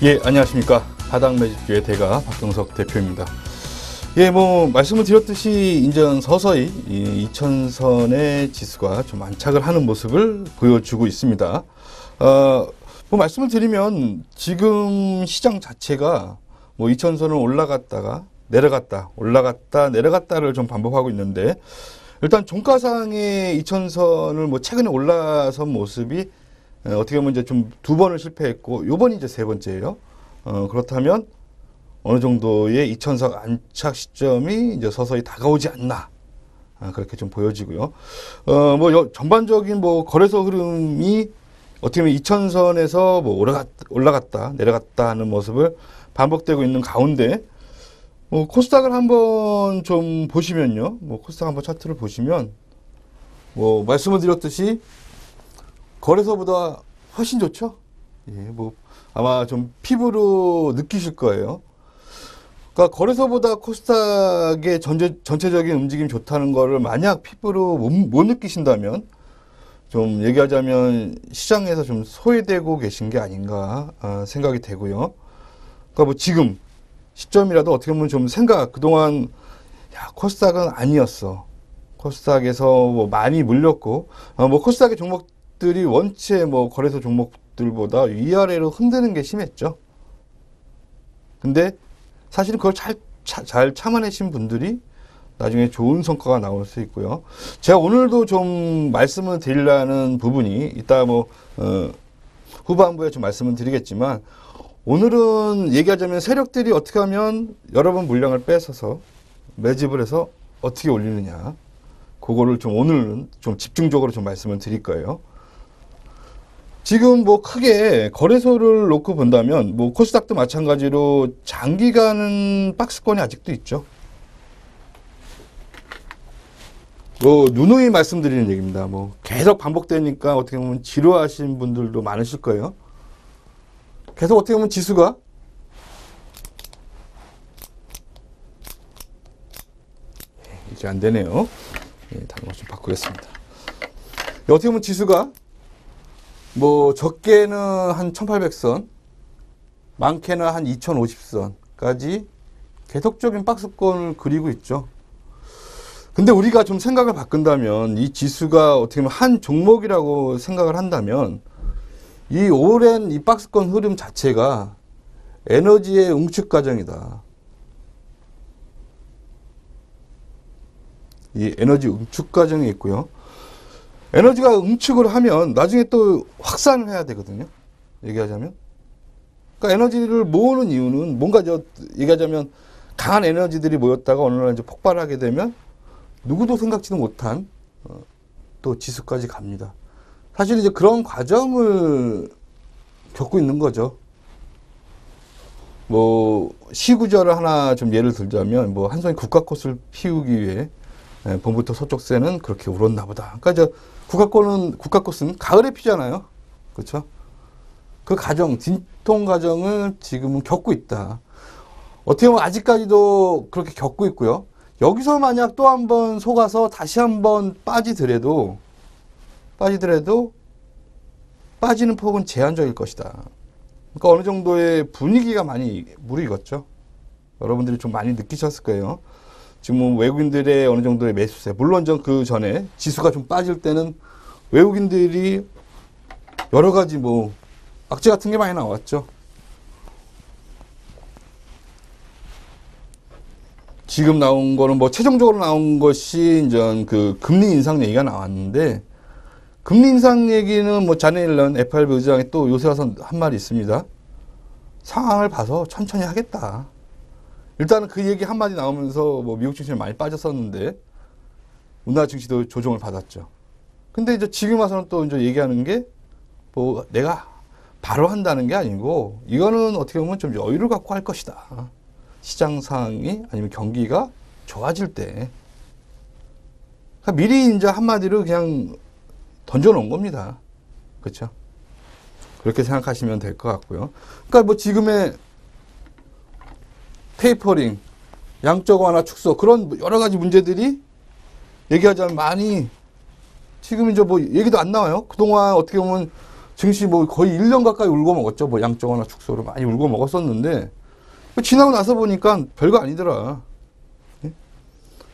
예, 안녕하십니까. 바닥 매집주의 대가 박경석 대표입니다. 예, 말씀을 드렸듯이 이제 서서히 이 2000선의 지수가 좀 안착을 하는 모습을 보여주고 있습니다. 말씀을 드리면 지금 시장 자체가 2000선을 올라갔다가 내려갔다, 올라갔다, 내려갔다를 좀 반복하고 있는데, 일단 종가상의 2000선을 최근에 올라선 모습이 어떻게 보면 이제 좀 두 번을 실패했고, 요번이 이제 세 번째예요. 그렇다면 어느 정도의 2000선 안착 시점이 이제 서서히 다가오지 않나. 그렇게 좀 보여지고요. 전반적인 거래소 흐름이 어떻게 보면 2000선에서 올라갔다, 내려갔다 하는 모습을 반복되고 있는 가운데, 코스닥을 한번 좀 보시면요. 코스닥 한번 차트를 보시면, 말씀을 드렸듯이 거래소보다 훨씬 좋죠? 예, 아마 좀 피부로 느끼실 거예요. 그러니까 거래소보다 코스닥의 전체적인 움직임이 좋다는 거를 만약 피부로 못 느끼신다면, 좀 얘기하자면 시장에서 좀 소외되고 계신 게 아닌가 생각이 되고요. 그러니까 지금 시점이라도 어떻게 보면 좀 그동안 코스닥은 아니었어. 코스닥에서 많이 물렸고, 코스닥의 종목들이 원체 거래소 종목들보다 위아래로 흔드는 게 심했죠. 근데 사실은 그걸 잘 참아내신 분들이 나중에 좋은 성과가 나올 수 있고요. 제가 오늘도 좀 말씀을 드리려는 부분이 이따 후반부에 좀 말씀을 드리겠지만, 오늘은 얘기하자면 세력들이 어떻게 하면 여러분 물량을 뺏어서 매집을 해서 어떻게 올리느냐. 그거를 좀 오늘은 좀 집중적으로 좀 말씀을 드릴 거예요. 지금 크게 거래소를 놓고 본다면 코스닥도 마찬가지로 장기간 박스권이 아직도 있죠. 누누이 말씀드리는 얘기입니다. 계속 반복되니까 어떻게 보면 지루하신 분들도 많으실 거예요. 계속 어떻게 보면 지수가 이제 안 되네요. 다른 거 좀 바꾸겠습니다. 어떻게 보면 지수가 적게는 한 1800선, 많게는 한 2050선까지 계속적인 박스권을 그리고 있죠. 근데 우리가 좀 생각을 바꾼다면, 이 지수가 어떻게 보면 한 종목이라고 생각을 한다면, 이 오랜 이 박스권 흐름 자체가 에너지의 응축 과정이다. 이 에너지 응축 과정이 있고요. 에너지가 응축을 하면 나중에 또 확산을 해야 되거든요. 얘기하자면. 그러니까 에너지를 모으는 이유는 얘기하자면 강한 에너지들이 모였다가 어느 날 이제 폭발하게 되면 누구도 생각지도 못한 또 지수까지 갑니다. 사실 이제 그런 과정을 겪고 있는 거죠. 시구절을 하나 좀 예를 들자면, 한 송이 국화꽃을 피우기 위해 봄부터 서쪽새는 그렇게 울었나 보다. 그러니까 국화꽃은 가을에 피잖아요. 그렇죠? 그 과정, 진통 과정을 지금은 겪고 있다. 어떻게 보면 아직까지도 그렇게 겪고 있고요. 여기서 만약 또 한 번 속아서 다시 한번 빠지더라도 빠지는 폭은 제한적일 것이다. 그러니까 어느 정도의 분위기가 많이 무르익었죠. 여러분들이 좀 많이 느끼셨을 거예요. 지금 외국인들의 어느 정도의 매수세, 물론 그 전에 지수가 좀 빠질 때는 외국인들이 여러 가지 악재 같은 게 많이 나왔죠. 지금 나온 거는 최종적으로 나온 것이 이제 그 금리 인상 얘기가 나왔는데, 금리 인상 얘기는 자네 옐런 FRB 의장이 또 요새 와서 한 말이 있습니다. 상황을 봐서 천천히 하겠다. 일단은 그 얘기 한마디 나오면서 미국 증시는 많이 빠졌었는데 우리나라 증시도 조정을 받았죠. 근데 이제 지금 와서는 또 이제 얘기하는 게 내가 바로 한다는 게 아니고, 이거는 어떻게 보면 좀 여유를 갖고 할 것이다. 시장 상황이 아니면 경기가 좋아질 때. 그러니까 미리 이제 한마디로 그냥 던져놓은 겁니다. 그렇죠? 그렇게 생각하시면 될 것 같고요. 그러니까 지금의 테이퍼링, 양적 완화 축소, 그런 여러 가지 문제들이 얘기하자면 많이 지금 이제 얘기도 안 나와요. 그동안 어떻게 보면 증시 뭐 거의 1년 가까이 울고 먹었죠. 뭐 양적완화 축소로 많이 울고 먹었었는데 지나고 나서 보니까 별거 아니더라. 예?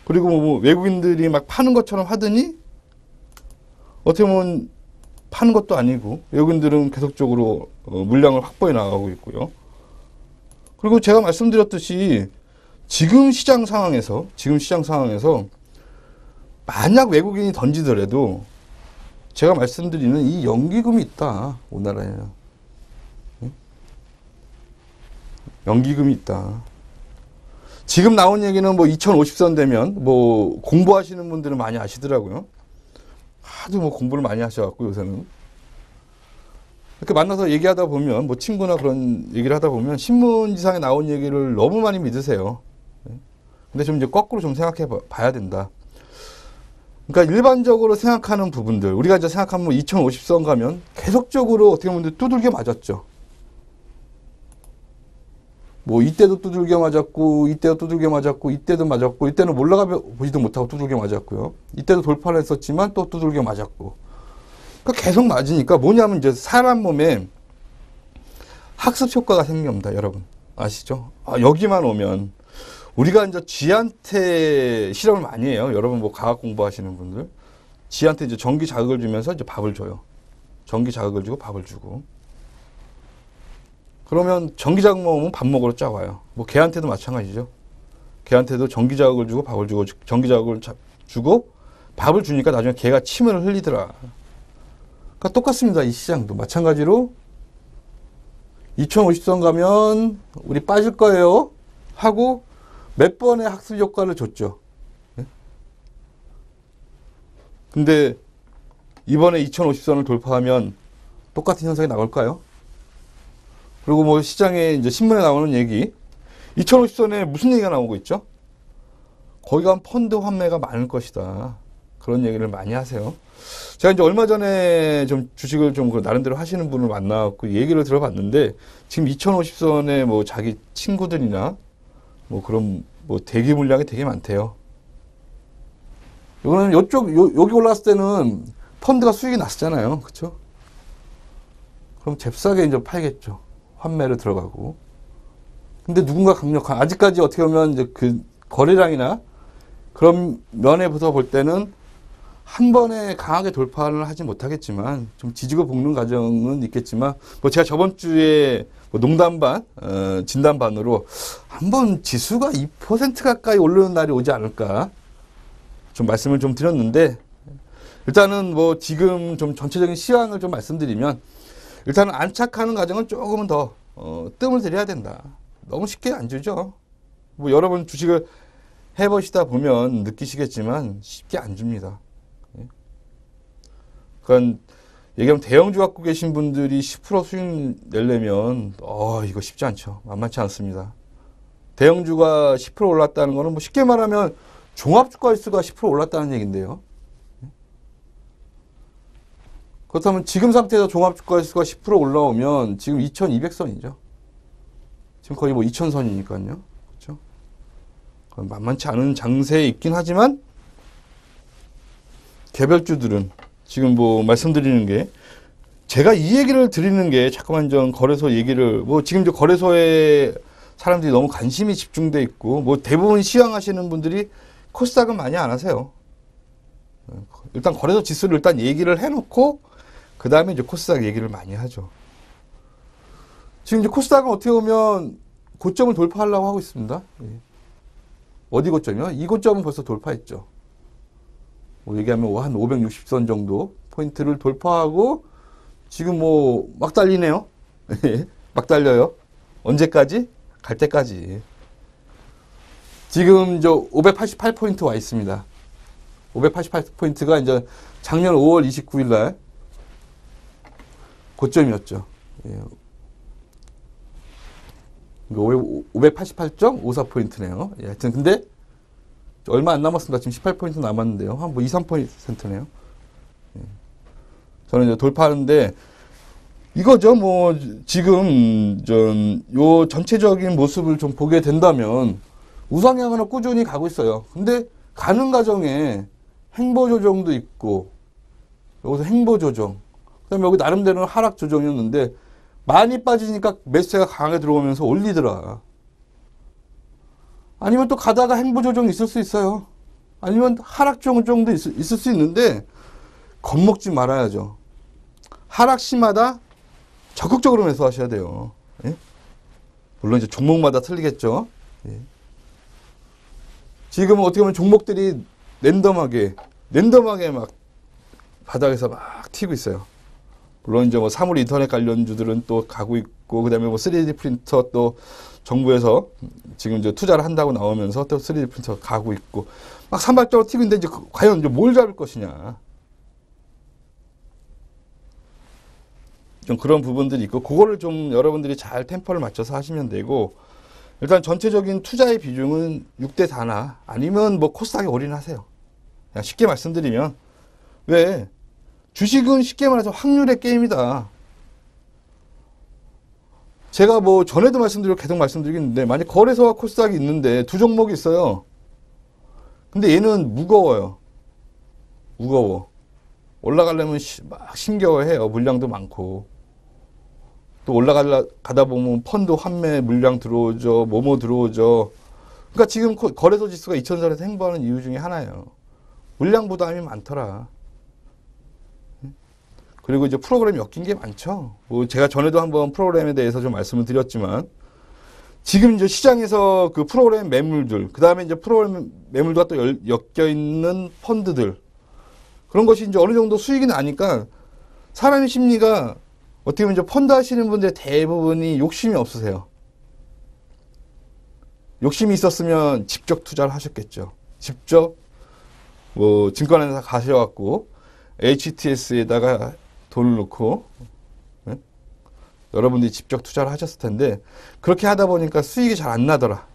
그리고 뭐 외국인들이 막 파는 것처럼 하더니 어떻게 보면 파는 것도 아니고 외국인들은 계속적으로 물량을 확보해 나가고 있고요. 그리고 제가 말씀드렸듯이 지금 시장 상황에서 만약 외국인이 던지더라도 제가 말씀드리는 이 연기금이 있다. 우리나라에. 연기금이 있다. 지금 나온 얘기는 뭐 2050선 되면 뭐 공부하시는 분들은 많이 아시더라고요. 하도 뭐 공부를 많이 하셔갖고 요새는. 이렇게 만나서 얘기하다 보면 뭐 친구나 그런 얘기를 하다 보면 신문지상에 나온 얘기를 너무 많이 믿으세요. 근데 좀 이제 거꾸로 좀 생각해 봐야 된다. 그러니까 일반적으로 생각하는 부분들, 우리가 이제 생각하면 2050선 가면 계속적으로 어떻게 보면 두들겨 맞았죠. 뭐 이때도 두들겨 맞았고, 이때도 두들겨 맞았고, 이때도 맞았고, 이때는 올라가 보지도 못하고 두들겨 맞았고요. 이때도 돌파를 했었지만 또 두들겨 맞았고. 그러니까 계속 맞으니까 뭐냐면 이제 사람 몸에 학습 효과가 생깁니다, 여러분. 아시죠? 아, 여기만 오면. 우리가 이제 쥐한테 실험을 많이 해요. 여러분 뭐 과학 공부하시는 분들. 쥐한테 이제 전기 자극을 주면서 이제 밥을 줘요. 전기 자극을 주고 밥을 주고. 그러면 전기 자극 먹으면 밥 먹으러 쫙와요. 뭐 개한테도 마찬가지죠. 개한테도 전기 자극을 주고 밥을 주고 전기 자극을 주고 밥을 주니까 나중에 개가 침을 흘리더라. 그러니까 똑같습니다. 이 시장도 마찬가지로 2050선 가면 우리 빠질 거예요 하고 몇 번의 학습 효과를 줬죠. 근데 이번에 2050선을 돌파하면 똑같은 현상이 나올까요? 그리고 뭐 시장에 이제 신문에 나오는 얘기, 2050선에 무슨 얘기가 나오고 있죠? 거기 가면 펀드 환매가 많을 것이다. 그런 얘기를 많이 하세요. 제가 이제 얼마 전에 좀 주식을 좀 나름대로 하시는 분을 만나갖고 얘기를 들어봤는데, 지금 2050선에 뭐 자기 친구들이나 뭐 그런 뭐 대기 물량이 되게 많대요. 이거는 여기 올라왔을 때는 펀드가 수익이 났었잖아요. 그쵸? 그럼 잽싸게 이제 팔겠죠. 환매를 들어가고. 근데 누군가 강력한, 아직까지 어떻게 보면 이제 그 거래량이나 그런 면에부터 볼 때는 한 번에 강하게 돌파를 하지 못하겠지만 좀 지지고 볶는 과정은 있겠지만 뭐 제가 저번 주에 뭐 농담 반, 진담 반으로 한번 지수가 2% 가까이 오르는 날이 오지 않을까 좀 말씀을 좀 드렸는데, 일단은 뭐 지금 좀 전체적인 시황을 좀 말씀드리면 일단은 안착하는 과정은 조금은 더 뜸을 들여야 된다. 너무 쉽게 안 주죠. 뭐 여러분 주식을 해보시다 보면 느끼시겠지만 쉽게 안 줍니다. 그러니까 얘기하면 대형주 갖고 계신 분들이 10% 수익 내려면 이거 쉽지 않죠. 만만치 않습니다. 대형주가 10% 올랐다는 거는 뭐 쉽게 말하면 종합주가지수가 10% 올랐다는 얘기인데요. 그렇다면 지금 상태에서 종합주가지수가 10% 올라오면 지금 2200선이죠. 지금 거의 뭐 2000선이니까요. 그렇죠? 만만치 않은 장세에 있긴 하지만 개별주들은 지금 뭐 말씀드리는 게, 제가 이 얘기를 드리는 게 자꾸만 좀 거래소 얘기를, 뭐 지금 이제 거래소에 사람들이 너무 관심이 집중돼 있고, 뭐 대부분 시황하시는 분들이 코스닥은 많이 안 하세요. 일단 거래소 지수를 일단 얘기를 해놓고, 그 다음에 이제 코스닥 얘기를 많이 하죠. 지금 이제 코스닥은 어떻게 보면 고점을 돌파하려고 하고 있습니다. 어디 고점이요? 이 고점은 벌써 돌파했죠. 뭐 얘기하면 한 560선 정도 포인트를 돌파하고 지금 뭐 막 달리네요. 막 달려요. 언제까지? 갈 때까지. 지금 저 588포인트 와 있습니다. 588포인트가 이제 작년 5월 29일 날 고점이었죠. 588.54포인트네요. 하여튼 근데 얼마 안 남았습니다. 지금 18포인트 남았는데요. 한 뭐 2, 3%네요. 저는 이제 돌파하는데 이거죠. 뭐 지금 요 전체적인 모습을 좀 보게 된다면 우상향으로 꾸준히 가고 있어요. 근데 가는 과정에 행보 조정도 있고, 여기서 행보 조정, 그다음에 여기 나름대로는 하락 조정이었는데 많이 빠지니까 매수세가 강하게 들어오면서 올리더라. 아니면 또 가다가 행보 조정이 있을 수 있어요. 아니면 하락 조정도 있을 수 있는데 겁먹지 말아야죠. 하락 시마다 적극적으로 매수하셔야 돼요. 예? 물론 이제 종목마다 틀리겠죠. 예. 지금은 어떻게 보면 종목들이 랜덤하게 막 바닥에서 막 튀고 있어요. 물론 이제 뭐 사물 인터넷 관련주들은 또 가고 있고, 그 다음에 뭐 3D 프린터 또 정부에서 지금 이제 투자를 한다고 나오면서 또 3D 프린터 가고 있고, 막 산발적으로 튀고 있는데 이제 과연 이제 뭘 잡을 것이냐. 좀 그런 부분들이 있고, 그거를 좀 여러분들이 잘 템포를 맞춰서 하시면 되고, 일단 전체적인 투자의 비중은 6대 4나 아니면 뭐 코스닥에 올인하세요. 그냥 쉽게 말씀드리면, 왜? 주식은 쉽게 말해서 확률의 게임이다. 제가 뭐 전에도 계속 말씀드리겠는데, 만약 거래소와 코스닥이 있는데 두 종목이 있어요. 근데 얘는 무거워요. 무거워. 올라가려면 막 힘겨워해요. 물량도 많고. 또 올라가다 보면 펀드 환매 물량 들어오죠. 뭐뭐 들어오죠. 그러니까 지금 거래소 지수가 2000선에서 행보하는 이유 중에 하나예요. 물량 부담이 많더라. 그리고 이제 프로그램이 엮인 게 많죠. 뭐 제가 전에도 한번 프로그램에 대해서 좀 말씀을 드렸지만, 지금 이제 시장에서 그 프로그램 매물들, 그 다음에 이제 프로그램 매물과 또 엮여 있는 펀드들, 그런 것이 이제 어느 정도 수익이 나니까 사람의 심리가 어떻게 보면 이제 펀드 하시는 분들 대부분이 욕심이 없으세요. 욕심이 있었으면 직접 투자를 하셨겠죠. 직접 뭐 증권회사 가셔갖고 HTS에다가 돈을 넣고, 네? 여러분들이 직접 투자를 하셨을 텐데, 그렇게 하다 보니까 수익이 잘 안 나더라.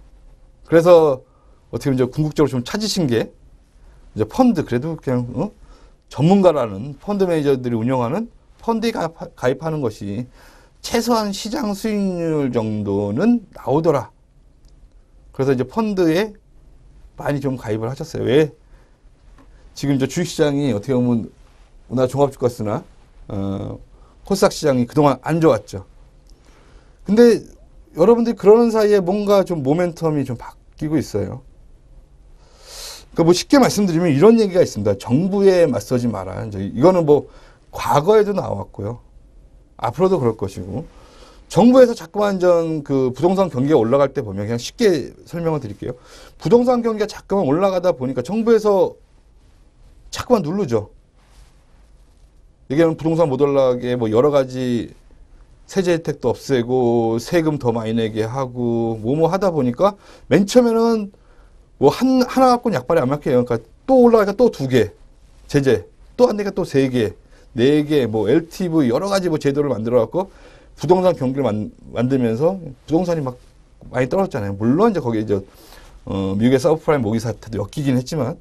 그래서 어떻게 보면 이제 궁극적으로 좀 찾으신 게 이제 펀드, 그래도 그냥 전문가라는 펀드 매니저들이 운영하는 펀드에 가입하는 것이 최소한 시장 수익률 정도는 나오더라. 그래서 이제 펀드에 많이 좀 가입을 하셨어요. 왜? 지금 이제 주식시장이 어떻게 보면 우리나라 종합주가수나 코스닥 시장이 그동안 안 좋았죠. 근데 여러분들이 그러는 사이에 뭔가 좀 모멘텀이 좀 바뀌고 있어요. 그러니까 뭐 쉽게 말씀드리면 이런 얘기가 있습니다. 정부에 맞서지 마라. 이거는 뭐 과거에도 나왔고요. 앞으로도 그럴 것이고. 정부에서 자꾸만 그 부동산 경기가 올라갈 때 보면, 그냥 쉽게 설명을 드릴게요. 부동산 경기가 자꾸만 올라가다 보니까 정부에서 자꾸만 누르죠. 얘기하면 부동산 못 올라가게 뭐 여러 가지 세제 혜택도 없애고 세금 더 많이 내게 하고 뭐뭐 하다 보니까 맨 처음에는 뭐 하나 갖고는 약발이 안 막혀요. 그러니까 또 올라가니까 또 2개 제재, 또 안 되니까 또 3개, 4개, 뭐 LTV 여러 가지 뭐 제도를 만들어 갖고 부동산 경기를 만들면서 부동산이 막 많이 떨어졌잖아요. 물론 이제 거기에 이제 미국의 서브프라임 모기 사태도 엮이긴 했지만,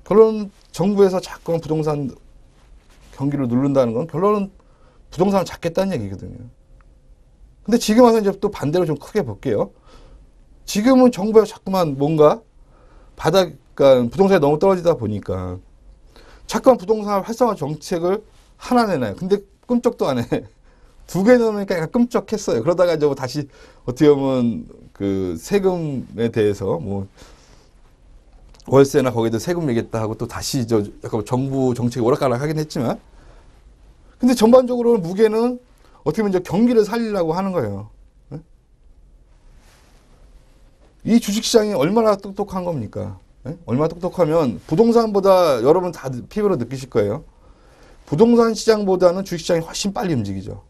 결론은 정부에서 자꾸 부동산 경기를 누른다는 건 결론은 부동산을 잡겠다는 얘기거든요. 근데 지금 와서 이제 또 반대로 좀 크게 볼게요. 지금은 정부에서 자꾸만 뭔가 그러니까 부동산이 너무 떨어지다 보니까 자꾸만 부동산 활성화 정책을 하나 내놔요. 근데 끔찍도 안 해. 2개 넣으니까 약간 끔찍했어요. 그러다가 이제 다시 어떻게 보면 그 세금에 대해서 뭐 월세나 거기도 세금 내겠다 하고 또 다시 약간 정부 정책이 오락가락 하긴 했지만, 근데 전반적으로 무게는 어떻게 보면 이제 경기를 살리려고 하는 거예요. 네? 이 주식시장이 얼마나 똑똑한 겁니까? 네? 얼마나 똑똑하면 부동산보다 여러분 다 피부로 느끼실 거예요. 부동산 시장보다는 주식시장이 훨씬 빨리 움직이죠.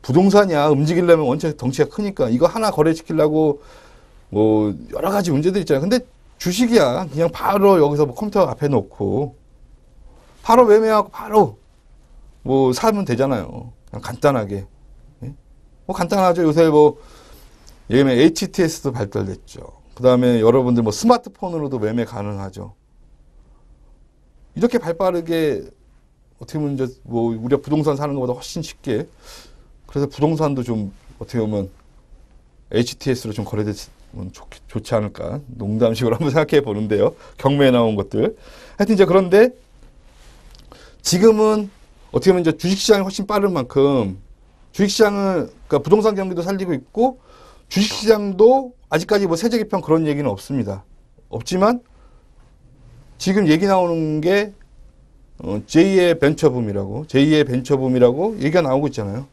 부동산이야 움직이려면 원체 덩치가 크니까 이거 하나 거래시키려고 뭐 여러 가지 문제들이 있잖아요. 근데 주식이야 그냥 바로 여기서 뭐 컴퓨터 앞에 놓고 바로 매매하고 바로 뭐 사면 되잖아요. 그냥 간단하게. 예? 뭐 간단하죠. 요새 뭐 예매 HTS도 발달됐죠. 그 다음에 여러분들 뭐 스마트폰으로도 매매 가능하죠. 이렇게 발빠르게 어떻게 보면 이제 뭐 우리가 부동산 사는 것보다 훨씬 쉽게, 그래서 부동산도 좀 어떻게 보면 HTS로 좀 거래됐으면 좋지 않을까, 농담식으로 한번 생각해 보는데요. 경매에 나온 것들. 하여튼 이제 그런데 지금은 어떻게 보면 이제 주식시장이 훨씬 빠른 만큼 주식시장은 그러니까 부동산 경기도 살리고 있고 주식시장도 아직까지 뭐 세제 개편 그런 얘기는 없습니다. 없지만 지금 얘기 나오는 게 제2의 벤처붐이라고 얘기가 나오고 있잖아요.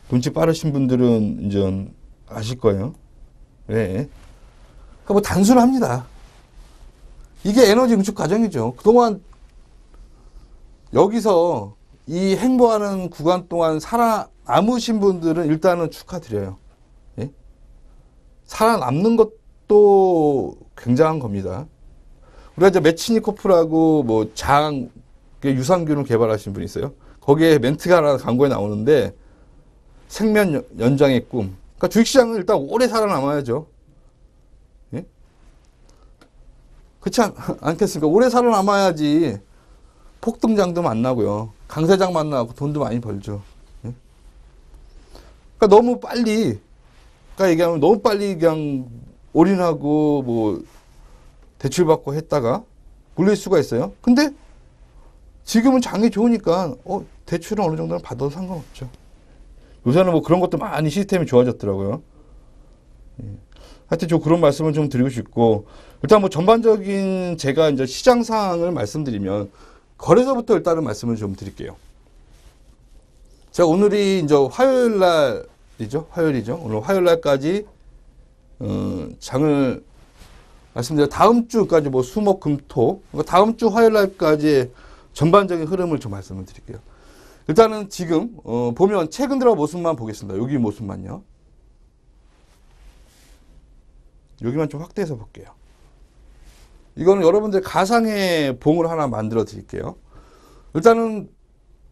눈치 빠르신 분들은 이제 아실 거예요. 네. 그러니까 뭐 단순합니다. 이게 에너지 응축 과정이죠. 그동안 여기서 이 행보하는 구간 동안 살아남으신 분들은 일단은 축하드려요. 예? 살아남는 것도 굉장한 겁니다. 우리가 이제 메치니코프라고 뭐 유산균을 개발하신 분이 있어요. 거기에 멘트가 하나 광고에 나오는데 생명 연장의 꿈. 그러니까 주식시장은 일단 오래 살아남아야죠. 예? 그렇지 않겠습니까? 오래 살아남아야지 폭등장도 만나고요. 강세장 만나고 돈도 많이 벌죠. 예? 그러니까 너무 빨리, 그러니까 얘기하면 너무 빨리 그냥 올인하고 뭐 대출받고 했다가 물릴 수가 있어요. 근데 지금은 장이 좋으니까 대출은 어느 정도는 받아도 상관없죠. 요새는 뭐 그런 것도 많이 시스템이 좋아졌더라고요. 예. 하여튼 저 그런 말씀을 좀 드리고 싶고, 일단 뭐 전반적인 제가 이제 시장 상황을 말씀드리면, 거래소부터 일단은 말씀을 좀 드릴게요. 제가 오늘이 이제 화요일이죠. 오늘 화요일날까지, 장을 말씀드려 다음 주까지 뭐 수목 금토, 그러니까 다음 주 화요일날까지 전반적인 흐름을 좀 말씀을 드릴게요. 일단은 지금 보면 최근 들어 모습만 보겠습니다. 여기 모습만요. 여기만 좀 확대해서 볼게요. 이거는 여러분들 가상의 봉을 하나 만들어 드릴게요. 일단은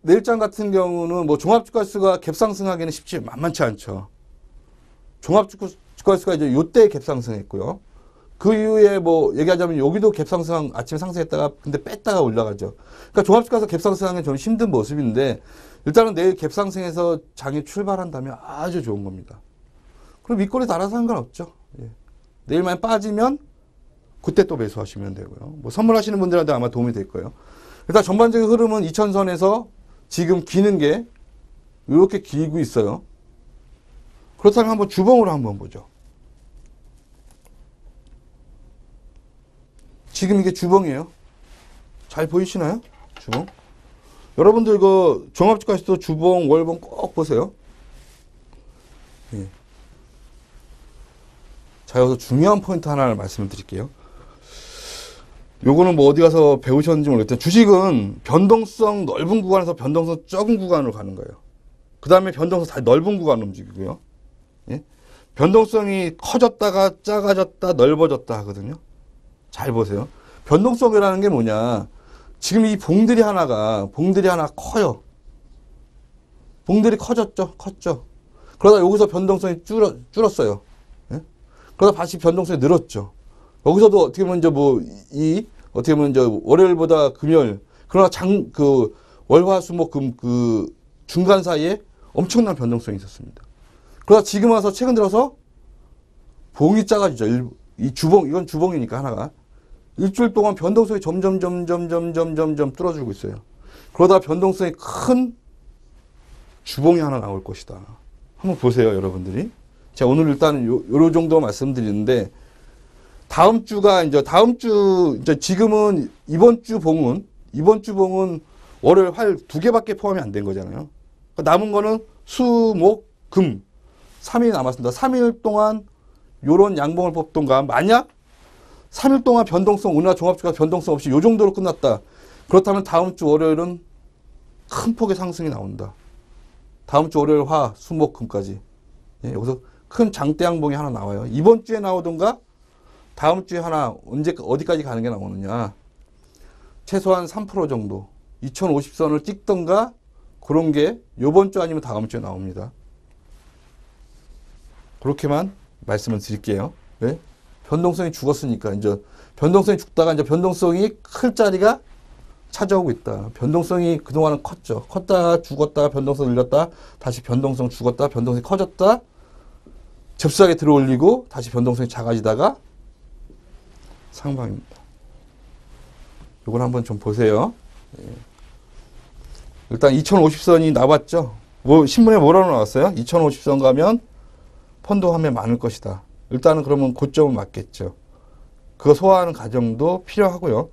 내일장 같은 경우는 뭐 종합주가수가 갭상승하기는 만만치 않죠. 종합주가수가 이제 요때 갭상승했고요. 그 이후에 뭐 얘기하자면 여기도 갭상승 아침에 상승했다가 근데 뺐다가 올라가죠. 그러니까 종합주가에서 갭상승하는 게 좀 힘든 모습인데 일단은 내일 갭상승해서 장이 출발한다면 아주 좋은 겁니다. 그럼 윗골이 달아서 상관없죠. 예. 내일만 빠지면 그때 또 매수하시면 되고요. 뭐 선물하시는 분들한테 아마 도움이 될 거예요. 일단 전반적인 흐름은 2000선에서 지금 기는 게 이렇게 길고 있어요. 그렇다면 한번 주봉으로 한번 보죠. 지금 이게 주봉이에요. 잘 보이시나요? 주봉. 여러분들 그 종합주가에서도 주봉, 월봉 꼭 보세요. 예. 자, 여기서 중요한 포인트 하나를 말씀을 드릴게요. 요거는 뭐 어디 가서 배우셨는지 모르겠지만 주식은 변동성 넓은 구간에서 변동성 적은 구간으로 가는 거예요. 그 다음에 변동성 다 넓은 구간으로 움직이고요. 예? 변동성이 커졌다가 작아졌다 넓어졌다 하거든요. 잘 보세요. 변동성이라는 게 뭐냐. 지금 이 봉들이 하나 커요. 봉들이 컸죠. 그러다 여기서 변동성이 줄었어요. 예? 그러다 다시 변동성이 늘었죠. 여기서도 어떻게 보면 어떻게 보면 월요일보다 금요일, 그러나 월화수목금 중간 사이에 엄청난 변동성이 있었습니다. 그러다 지금 와서 최근 들어서 봉이 작아지죠. 이건 주봉이니까 하나가. 일주일 동안 변동성이 점점 뚫어지고 있어요. 그러다 변동성이 큰 주봉이 하나 나올 것이다. 한번 보세요, 여러분들이. 제가 오늘 일단 요 정도 말씀드리는데, 지금은 이번 주 봉은 월요일, 화요일 2개밖에 포함이 안 된 거잖아요. 남은 거는 수, 목, 금 3일이 남았습니다. 3일 동안 요런 양봉을 뽑던가, 만약 3일 동안 변동성, 우리나라 종합주가 변동성 없이 요 정도로 끝났다. 그렇다면 다음 주 월요일은 큰 폭의 상승이 나온다. 다음 주 월요일, 화, 수, 목, 금까지. 예, 여기서 큰 장대 양봉이 하나 나와요. 이번 주에 나오던가, 다음 주에 하나 어디까지 가는 게 나오느냐. 최소한 3% 정도 2050선을 찍던가 그런 게 이번 주 아니면 다음 주에 나옵니다. 그렇게만 말씀을 드릴게요. 왜? 변동성이 죽었으니까 이제 변동성이 죽다가 이제 변동성이 클 자리가 찾아오고 있다. 변동성이 그동안은 컸죠. 컸다가 죽었다가 변동성 늘렸다. 다시 변동성 죽었다. 변동성이 커졌다. 잽싸게 들어올리고 다시 변동성이 작아지다가 상방입니다. 요걸 한번 좀 보세요. 예. 일단 2050선이 나왔죠. 뭐 신문에 뭐라고 나왔어요? 2050선 가면 펀드 화매 많을 것이다. 일단은 그러면 고점은 맞겠죠. 그거 소화하는 과정도 필요하고요.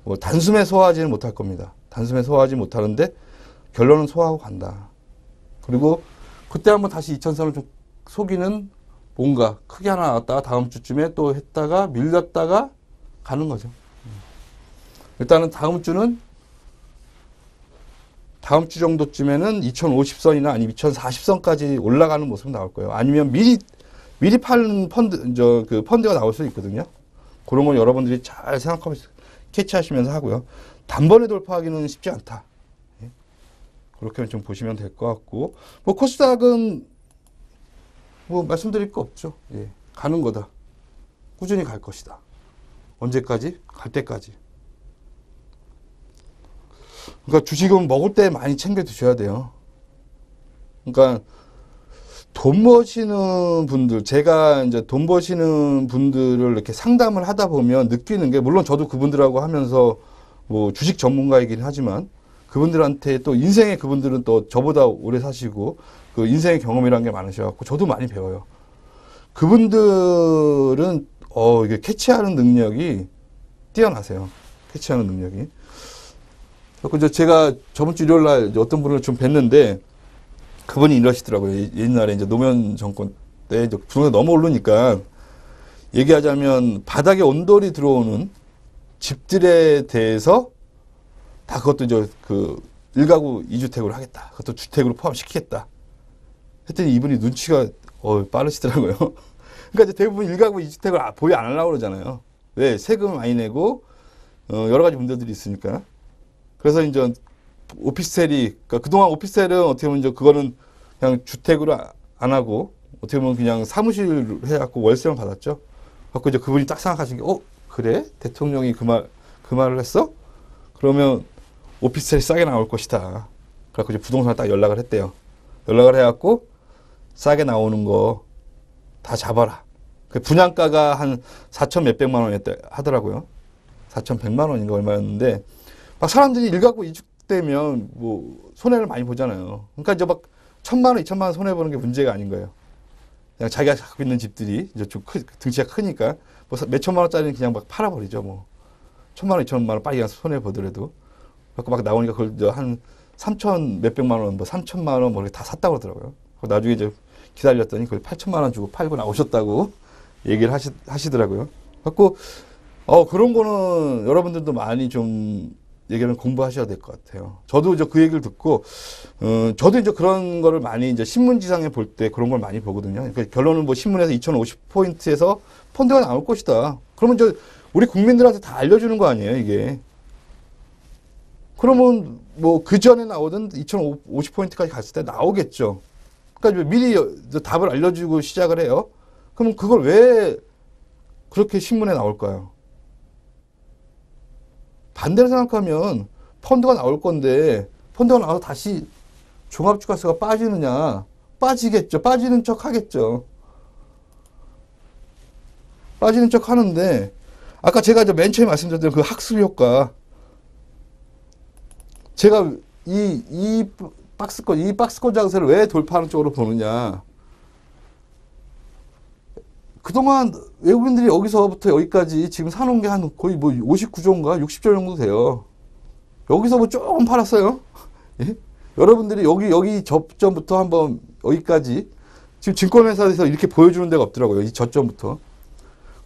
뭐 단숨에 소화하지는 못할 겁니다. 단숨에 소화하지 못하는데 결론은 소화하고 간다. 그리고 그때 한번 다시 2000선을 좀 속이는 뭔가 크게 하나 나왔다가 다음 주쯤에 또 했다가 밀렸다가 가는 거죠. 일단은 다음 주는 다음 주 정도쯤에는 2050선이나 아니면 2040선까지 올라가는 모습이 나올 거예요. 아니면 미리 파는 펀드가 나올 수 있거든요. 그런 건 여러분들이 잘 생각하면서 캐치하시면서 하고요. 단번에 돌파하기는 쉽지 않다. 예. 그렇게 좀 보시면 될 것 같고, 뭐 코스닥은 뭐 말씀드릴 거 없죠. 예. 가는 거다. 꾸준히 갈 것이다. 언제까지? 갈 때까지. 그러니까 주식은 먹을 때 많이 챙겨 두셔야 돼요. 그러니까 돈 버시는 분들, 제가 이제 돈 버시는 분들을 이렇게 상담을 하다 보면 느끼는 게, 물론 저도 그분들하고 하면서 뭐 주식 전문가이긴 하지만 그분들한테 또 인생의 그분들은 또 저보다 오래 사시고 그 인생의 경험이라는 게 많으셔갖고 저도 많이 배워요. 그분들은 이게 캐치하는 능력이 뛰어나세요. 캐치하는 능력이. 그래서 제가 저번 주 일요일 날 어떤 분을 좀 뵀는데 그분이 이러시더라고요. 옛날에 이제 노무현 정권 때 이제 부동산이 너무 오르니까 얘기하자면 바닥에 온돌이 들어오는 집들에 대해서 다 그것도 이제 그 1가구 2주택으로 하겠다. 그것도 주택으로 포함시키겠다. 했더니 이분이 눈치가 빠르시더라고요. 그러니까 이제 대부분 1가구 2주택을 보유 안 하려고 그러잖아요. 왜? 세금 많이 내고 여러 가지 문제들이 있으니까. 그래서 이제 오피스텔이, 그러니까 그동안 오피스텔은 어떻게 보면 이제 그거는 그냥 주택으로 안 하고 어떻게 보면 그냥 사무실 해갖고 월세만 받았죠. 그래서 이제 그분이 딱 생각하신 게, 그래? 대통령이 그 말을 했어? 그러면 오피스텔이 싸게 나올 것이다. 그래서 이제 부동산에 딱 연락을 했대요. 연락을 해갖고 싸게 나오는 거 다 잡아라. 그 분양가가 한 4천 몇백만 원이었대 하더라고요. 4,100만 원인가 얼마였는데 막 사람들이 1가구 2주택되면 뭐 손해를 많이 보잖아요. 그러니까 이제 막 1,000만 원, 2,000만 원 손해 보는 게 문제가 아닌 거예요. 그냥 자기가 갖고 있는 집들이 이제 좀 등치가 크니까 뭐 몇천만 원짜리는 그냥 막 팔아버리죠. 뭐 1,000만 원, 2,000만 원 빨리 손해 보더라도 막 나오니까 그걸 한 3천 몇백만 원, 뭐 3천만 원 뭐 이렇게 다 샀다고 그러더라고요. 나중에 이제 기다렸더니 그걸 8천만 원 주고 팔고 나오셨다고 얘기를 하시더라고요. 그래갖고 그런 거는 여러분들도 많이 좀 얘기는 공부하셔야 될 것 같아요. 저도 이제 그 얘기를 듣고, 저도 이제 그런 거를 많이 이제 신문지상에 볼 때 그런 걸 많이 보거든요. 그러니까 결론은 뭐 신문에서 2050포인트에서 펀드가 나올 것이다. 그러면 이제 우리 국민들한테 다 알려주는 거 아니에요, 이게. 그러면 뭐 그 전에 나오던 2050포인트까지 갔을 때 나오겠죠. 그러니까 미리 답을 알려주고 시작을 해요. 그럼 그걸 왜 그렇게 신문에 나올까요? 반대로 생각하면 펀드가 나올 건데 펀드가 나와서 다시 종합주가수가 빠지느냐? 빠지겠죠. 빠지는 척 하겠죠. 빠지는 척 하는데 아까 제가 이제 맨 처음에 말씀드렸던 그 학습 효과, 제가 이 박스권 장세를 왜 돌파하는 쪽으로 보느냐? 그동안 외국인들이 여기서부터 여기까지 지금 사놓은 게 한 거의 뭐 59조인가 60조 정도 돼요. 여기서 뭐 조금 팔았어요. 예? 여러분들이 여기 저점부터 한번 여기까지 지금 증권회사에서 이렇게 보여주는 데가 없더라고요. 이 저점부터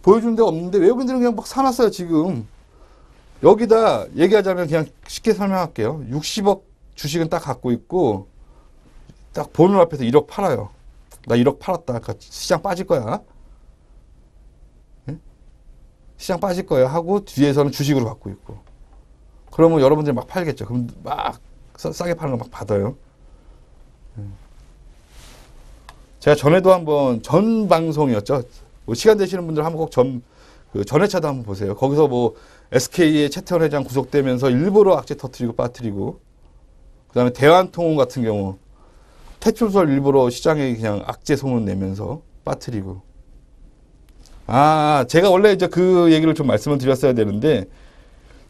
보여주는 데가 없는데 외국인들은 그냥 막 사놨어요. 지금 여기다 얘기하자면 그냥 쉽게 설명할게요. 60억 주식은 딱 갖고 있고 딱 보는 앞에서 1억 팔아요. 나 1억 팔았다. 그러니까 시장 빠질 거야. 시장 빠질 거야 하고 뒤에서는 주식으로 갖고 있고, 그러면 여러분들이 막 팔겠죠. 그럼 막 싸게 파는 거 막 받아요. 제가 전에도 한번 전 방송이었죠. 뭐 시간 되시는 분들 한번 꼭 전회차도 한번 보세요. 거기서 뭐 SK의 최태원 회장 구속되면서 일부러 악재 터뜨리고 빠뜨리고, 그다음에 대한통운 같은 경우 태초설 일부러 시장에 그냥 악재 소문 내면서 빠뜨리고. 제가 원래 이제 그 얘기를 좀 말씀을 드렸어야 되는데,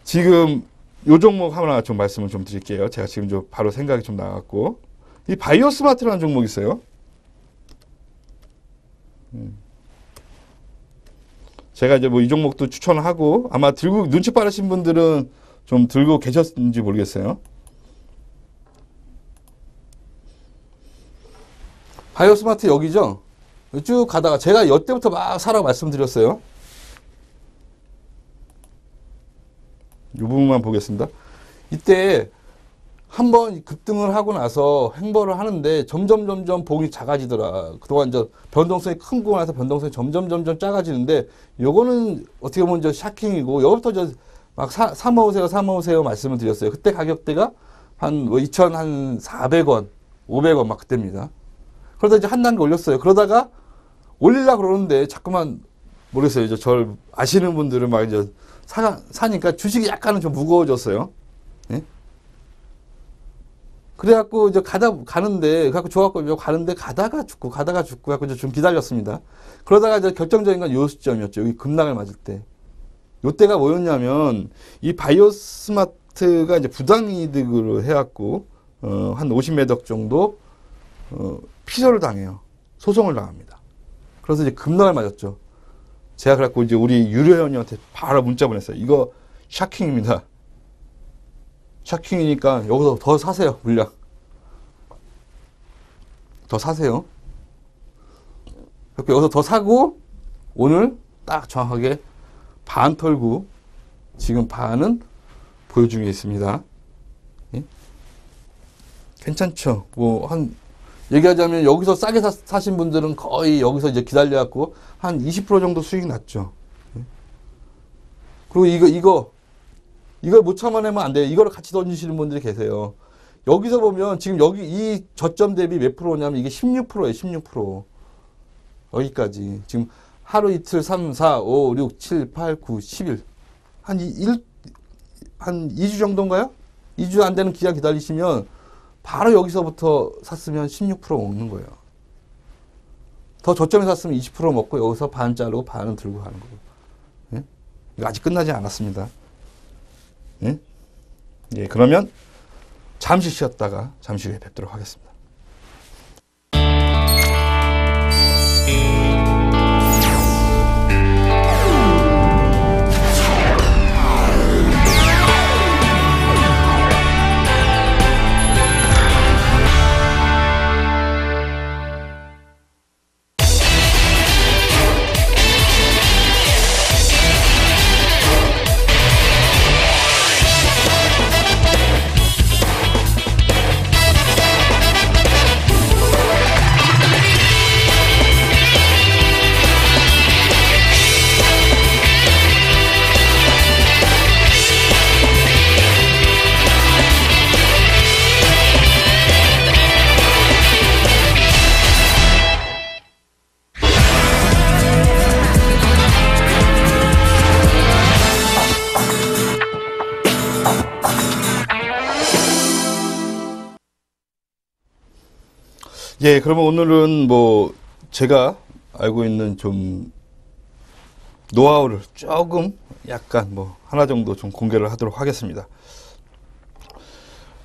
지금 요 종목 하나 좀 말씀을 좀 드릴게요. 제가 지금 좀 바로 생각이 좀 나갔고, 이 바이오스마트라는 종목이 있어요. 제가 이제 뭐 이 종목도 추천하고, 아마 들고 눈치 빠르신 분들은 좀 들고 계셨는지 모르겠어요. 바이오스마트 여기죠? 쭉 가다가 제가 이때부터 막 사라고 말씀드렸어요. 이 부분만 보겠습니다. 이때 한번 급등을 하고 나서 횡보를 하는데 점점 봉이 작아지더라. 그동안 이제 변동성이 큰 부분 나서 변동성이 점점 작아지는데, 요거는 어떻게 보면 저 샤킹이고, 여기부터 저 막 사모으세요 말씀을 드렸어요. 그때 가격대가 한 2,400원, 500원 막 그때입니다. 그러다 이제 한 단계 올렸어요. 그러다가 올리려고 그러는데 자꾸만 모르겠어요. 이제 절 아시는 분들은 막 이제 사니까 주식이 약간은 좀 무거워졌어요. 예? 그래갖고 이제 가는데, 갖고 좋았고 가는데 가다가 죽고 갖고 이제 좀 기다렸습니다. 그러다가 이제 결정적인 건 요 시점이었죠. 여기 급락을 맞을 때. 요때가 뭐였냐면, 이 바이오스마트가 이제 부당이득으로 해갖고, 한 50매덕 정도, 피서를 당해요. 소송을 당합니다. 그래서 이제 급락을 맞았죠. 제가 그래갖고 이제 우리 유료연이한테 바로 문자 보냈어요. 이거 샤킹입니다. 샤킹이니까 여기서 더 사세요. 물량. 더 사세요. 그래서 여기서 더 사고, 오늘 딱 정확하게 반 털고, 지금 반은 보유 중에 있습니다. 예? 괜찮죠? 얘기하자면 여기서 싸게 사신 분들은 거의 여기서 이제 기다려갖고 한 20% 정도 수익이 났죠. 예? 그리고 이걸 못 참아내면 안 돼요. 이거를 같이 던지시는 분들이 계세요. 여기서 보면 지금 여기 이 저점 대비 몇 프로냐면 이게 16%예요. 16%. 여기까지. 지금 하루 이틀 3, 4, 5, 6, 7, 8, 9, 10일. 한 2주 정도인가요? 2주 안 되는 기간 기다리시면 바로 여기서부터 샀으면 16% 먹는 거예요. 더 저점에 샀으면 20% 먹고 여기서 반 자르고 반은 들고 가는 거예요. 예? 이거 아직 끝나지 않았습니다. 예? 예, 그러면 잠시 쉬었다가 잠시 후에 뵙도록 하겠습니다. 예, 그러면 오늘은 뭐 제가 알고 있는 좀 노하우를 조금 약간 뭐 하나 정도 좀 공개를 하도록 하겠습니다.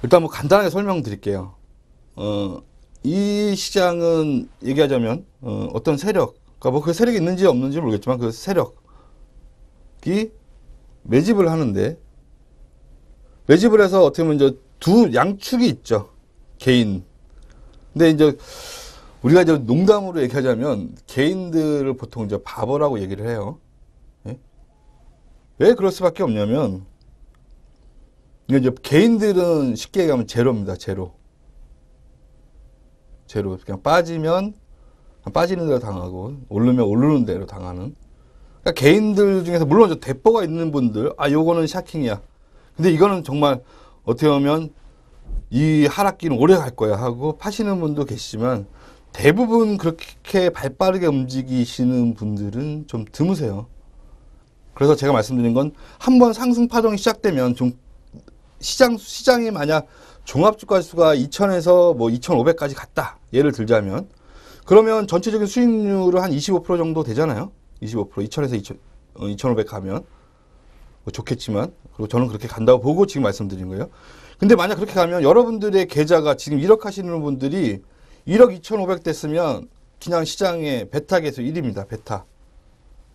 일단 뭐 간단하게 설명드릴게요. 이 시장은 얘기하자면 어떤 세력, 그러니까 뭐 그 세력이 있는지 없는지 모르겠지만 그 세력이 매집을 하는데, 매집을 해서 어떻게 보면 이제 두 양축이 있죠. 개인. 근데 이제 우리가 이제 농담으로 얘기하자면 개인들을 보통 이제 바보라고 얘기를 해요. 예? 왜 그럴 수밖에 없냐면, 이제 개인들은 쉽게 얘기하면 제로입니다. 제로. 그냥 빠지면 빠지는 대로 당하고 오르면 오르는 대로 당하는. 그러니까 개인들 중에서 물론 저 대포가 있는 분들, 요거는 샤킹이야. 근데 이거는 정말 어떻게 보면 이 하락기는 오래 갈 거야 하고 파시는 분도 계시지만, 대부분 그렇게 발빠르게 움직이시는 분들은 좀 드무세요. 그래서 제가 말씀드린 건, 한번 상승 파동이 시작되면 좀 시장이 만약 종합주가지수가 2000에서 뭐 2500까지 갔다, 예를 들자면, 그러면 전체적인 수익률은 한 25% 정도 되잖아요. 25%, 2000에서 2500 가면 뭐 좋겠지만, 그리고 저는 그렇게 간다고 보고 지금 말씀드린 거예요. 근데 만약 그렇게 가면 여러분들의 계좌가 지금 1억 하시는 분들이 1억 2,500 됐으면 그냥 시장의 베타 계수 1위입니다.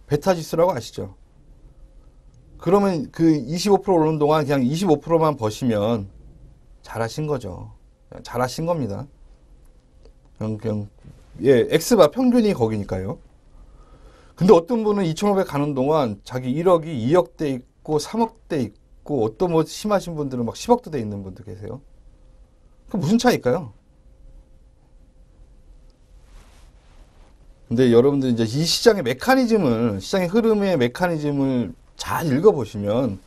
베타 지수라고 아시죠? 그러면 그 25% 오르는 동안 그냥 25%만 버시면 잘하신 거죠. 잘하신 겁니다. 예, X바 평균이 거기니까요. 근데 어떤 분은 2,500 가는 동안 자기 1억이 2억대 있고 3억대 있고 어떤 뭐 심하신 분들은 막 10억대 돼 있는 분들 계세요. 그 무슨 차이일까요? 근데 여러분들 이제 이 시장의 메커니즘을, 시장의 흐름의 메커니즘을 잘 읽어보시면,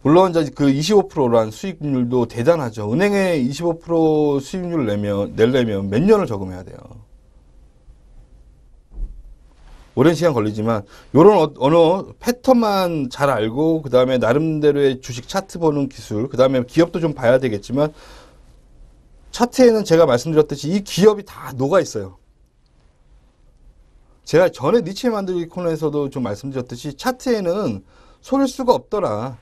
물론 이제 그 25%란 수익률도 대단하죠. 은행에 25% 수익률을 내려면 몇 년을 저금해야 돼요. 오랜 시간 걸리지만, 요런 어느 패턴만 잘 알고, 그 다음에 나름대로의 주식 차트 보는 기술, 그 다음에 기업도 좀 봐야 되겠지만, 차트에는 제가 말씀드렸듯이 이 기업이 다 녹아 있어요. 제가 전에 니체 만들기 코너에서도 좀 말씀드렸듯이 차트에는 속일 수가 없더라.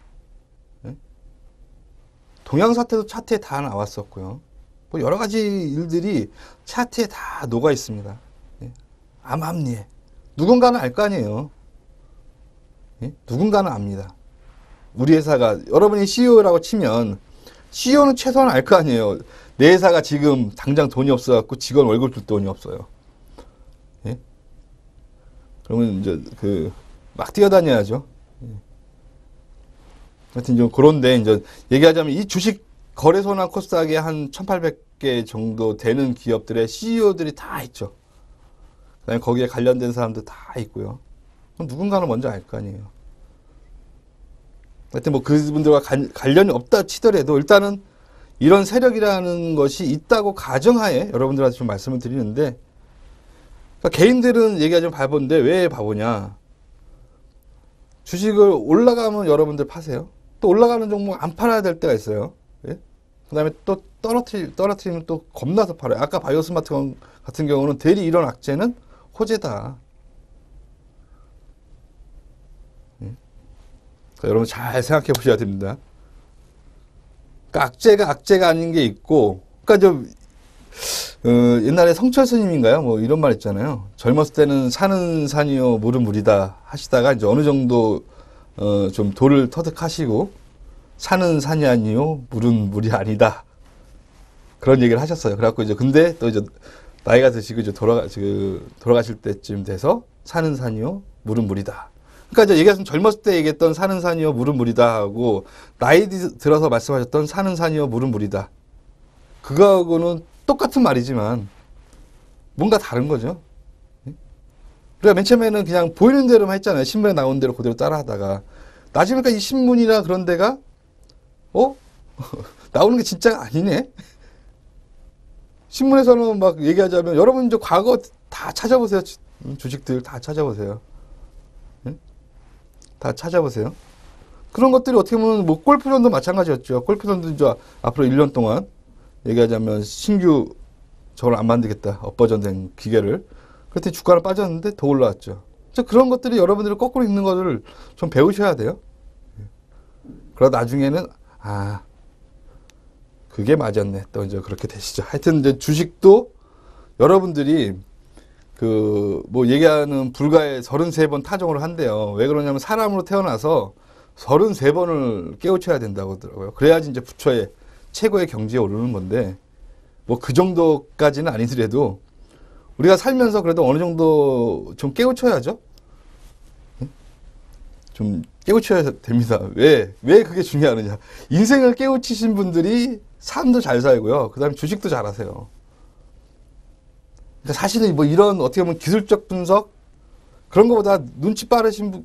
동양 사태도 차트에 다 나왔었고요. 뭐 여러 가지 일들이 차트에 다 녹아 있습니다. 암암리에. 누군가는 알 거 아니에요. 누군가는 압니다. 우리 회사가, 여러분이 CEO라고 치면 CEO는 최소한 알 거 아니에요. 내 회사가 지금 당장 돈이 없어갖고 직원 월급 줄 돈이 없어요. 그러면 이제 막 뛰어다녀야죠. 하여튼 좀 그런데 이제 얘기하자면 이 주식 거래소나 코스닥에 한 1,800개 정도 되는 기업들의 CEO들이 다 있죠. 그다음에 거기에 관련된 사람들 다 있고요. 그럼 누군가는 먼저 알 거 아니에요. 하여튼 뭐 그분들과 관련이 없다 치더라도 일단은 이런 세력이라는 것이 있다고 가정하에 여러분들한테 좀 말씀을 드리는데, 그러니까 개인들은 얘기하자면 바보인데 왜 바보냐? 주식을 올라가면 여러분들 파세요. 또 올라가는 종목 안 팔아야 될 때가 있어요. 예? 그 다음에 또 떨어뜨리면 또 겁나서 팔아요. 아까 바이오스마트 같은 경우는 대리 이런 악재는 호재다. 예? 그러니까 여러분 잘 생각해 보셔야 됩니다. 그러니까 악재가 아닌 게 있고, 그러니까 좀 옛날에 성철 스님인가요? 뭐 이런 말 있잖아요. 젊었을 때는 산은 산이요, 물은 물이다 하시다가 이제 어느 정도 좀 도를 터득하시고 산은 산이 아니요, 물은 물이 아니다. 그런 얘기를 하셨어요. 그래갖고 이제 근데 또 이제 나이가 드시고 이제 돌아가실 때쯤 돼서 산은 산이요, 물은 물이다. 그러니까 이제 얘기하신 젊었을 때 얘기했던 산은 산이요, 물은 물이다 하고 나이 들어서 말씀하셨던 산은 산이요, 물은 물이다. 그거하고는 똑같은 말이지만 뭔가 다른 거죠. 우리가 맨 처음에는 그냥 보이는 대로만 했잖아요. 신문에 나온 대로 그대로 따라하다가 나중에 이 신문이나 그런 데가 나오는 게 진짜가 아니네. 신문에서는 막 얘기하자면 여러분 이제 과거 다 찾아보세요. 주식들 다 찾아보세요. 다 찾아보세요. 그런 것들이 어떻게 보면 뭐 골프전도 마찬가지였죠. 골프전도 이제 앞으로 1년 동안 얘기하자면 신규 저걸 안 만들겠다. 업버전된 기계를. 그랬더니 주가는 빠졌는데 더 올라왔죠. 그런 것들이 여러분들이 거꾸로 있는 거를 좀 배우셔야 돼요. 그러다 나중에는 그게 맞았네. 또 이제 그렇게 되시죠. 하여튼 이제 주식도 여러분들이 뭐 얘기하는 불가의 33번 타종을 한대요. 왜 그러냐면 사람으로 태어나서 33번을 깨우쳐야 된다고 하더라고요. 그래야지 이제 부처의 최고의 경지에 오르는 건데, 뭐 그 정도까지는 아니더라도 우리가 살면서 그래도 어느 정도 좀 깨우쳐야죠. 좀 깨우쳐야 됩니다. 왜 그게 중요하느냐. 인생을 깨우치신 분들이 삶도 잘 살고요. 그 다음에 주식도 잘 하세요. 그러니까 사실은 뭐 이런 어떻게 보면 기술적 분석 그런 것보다 눈치 빠르고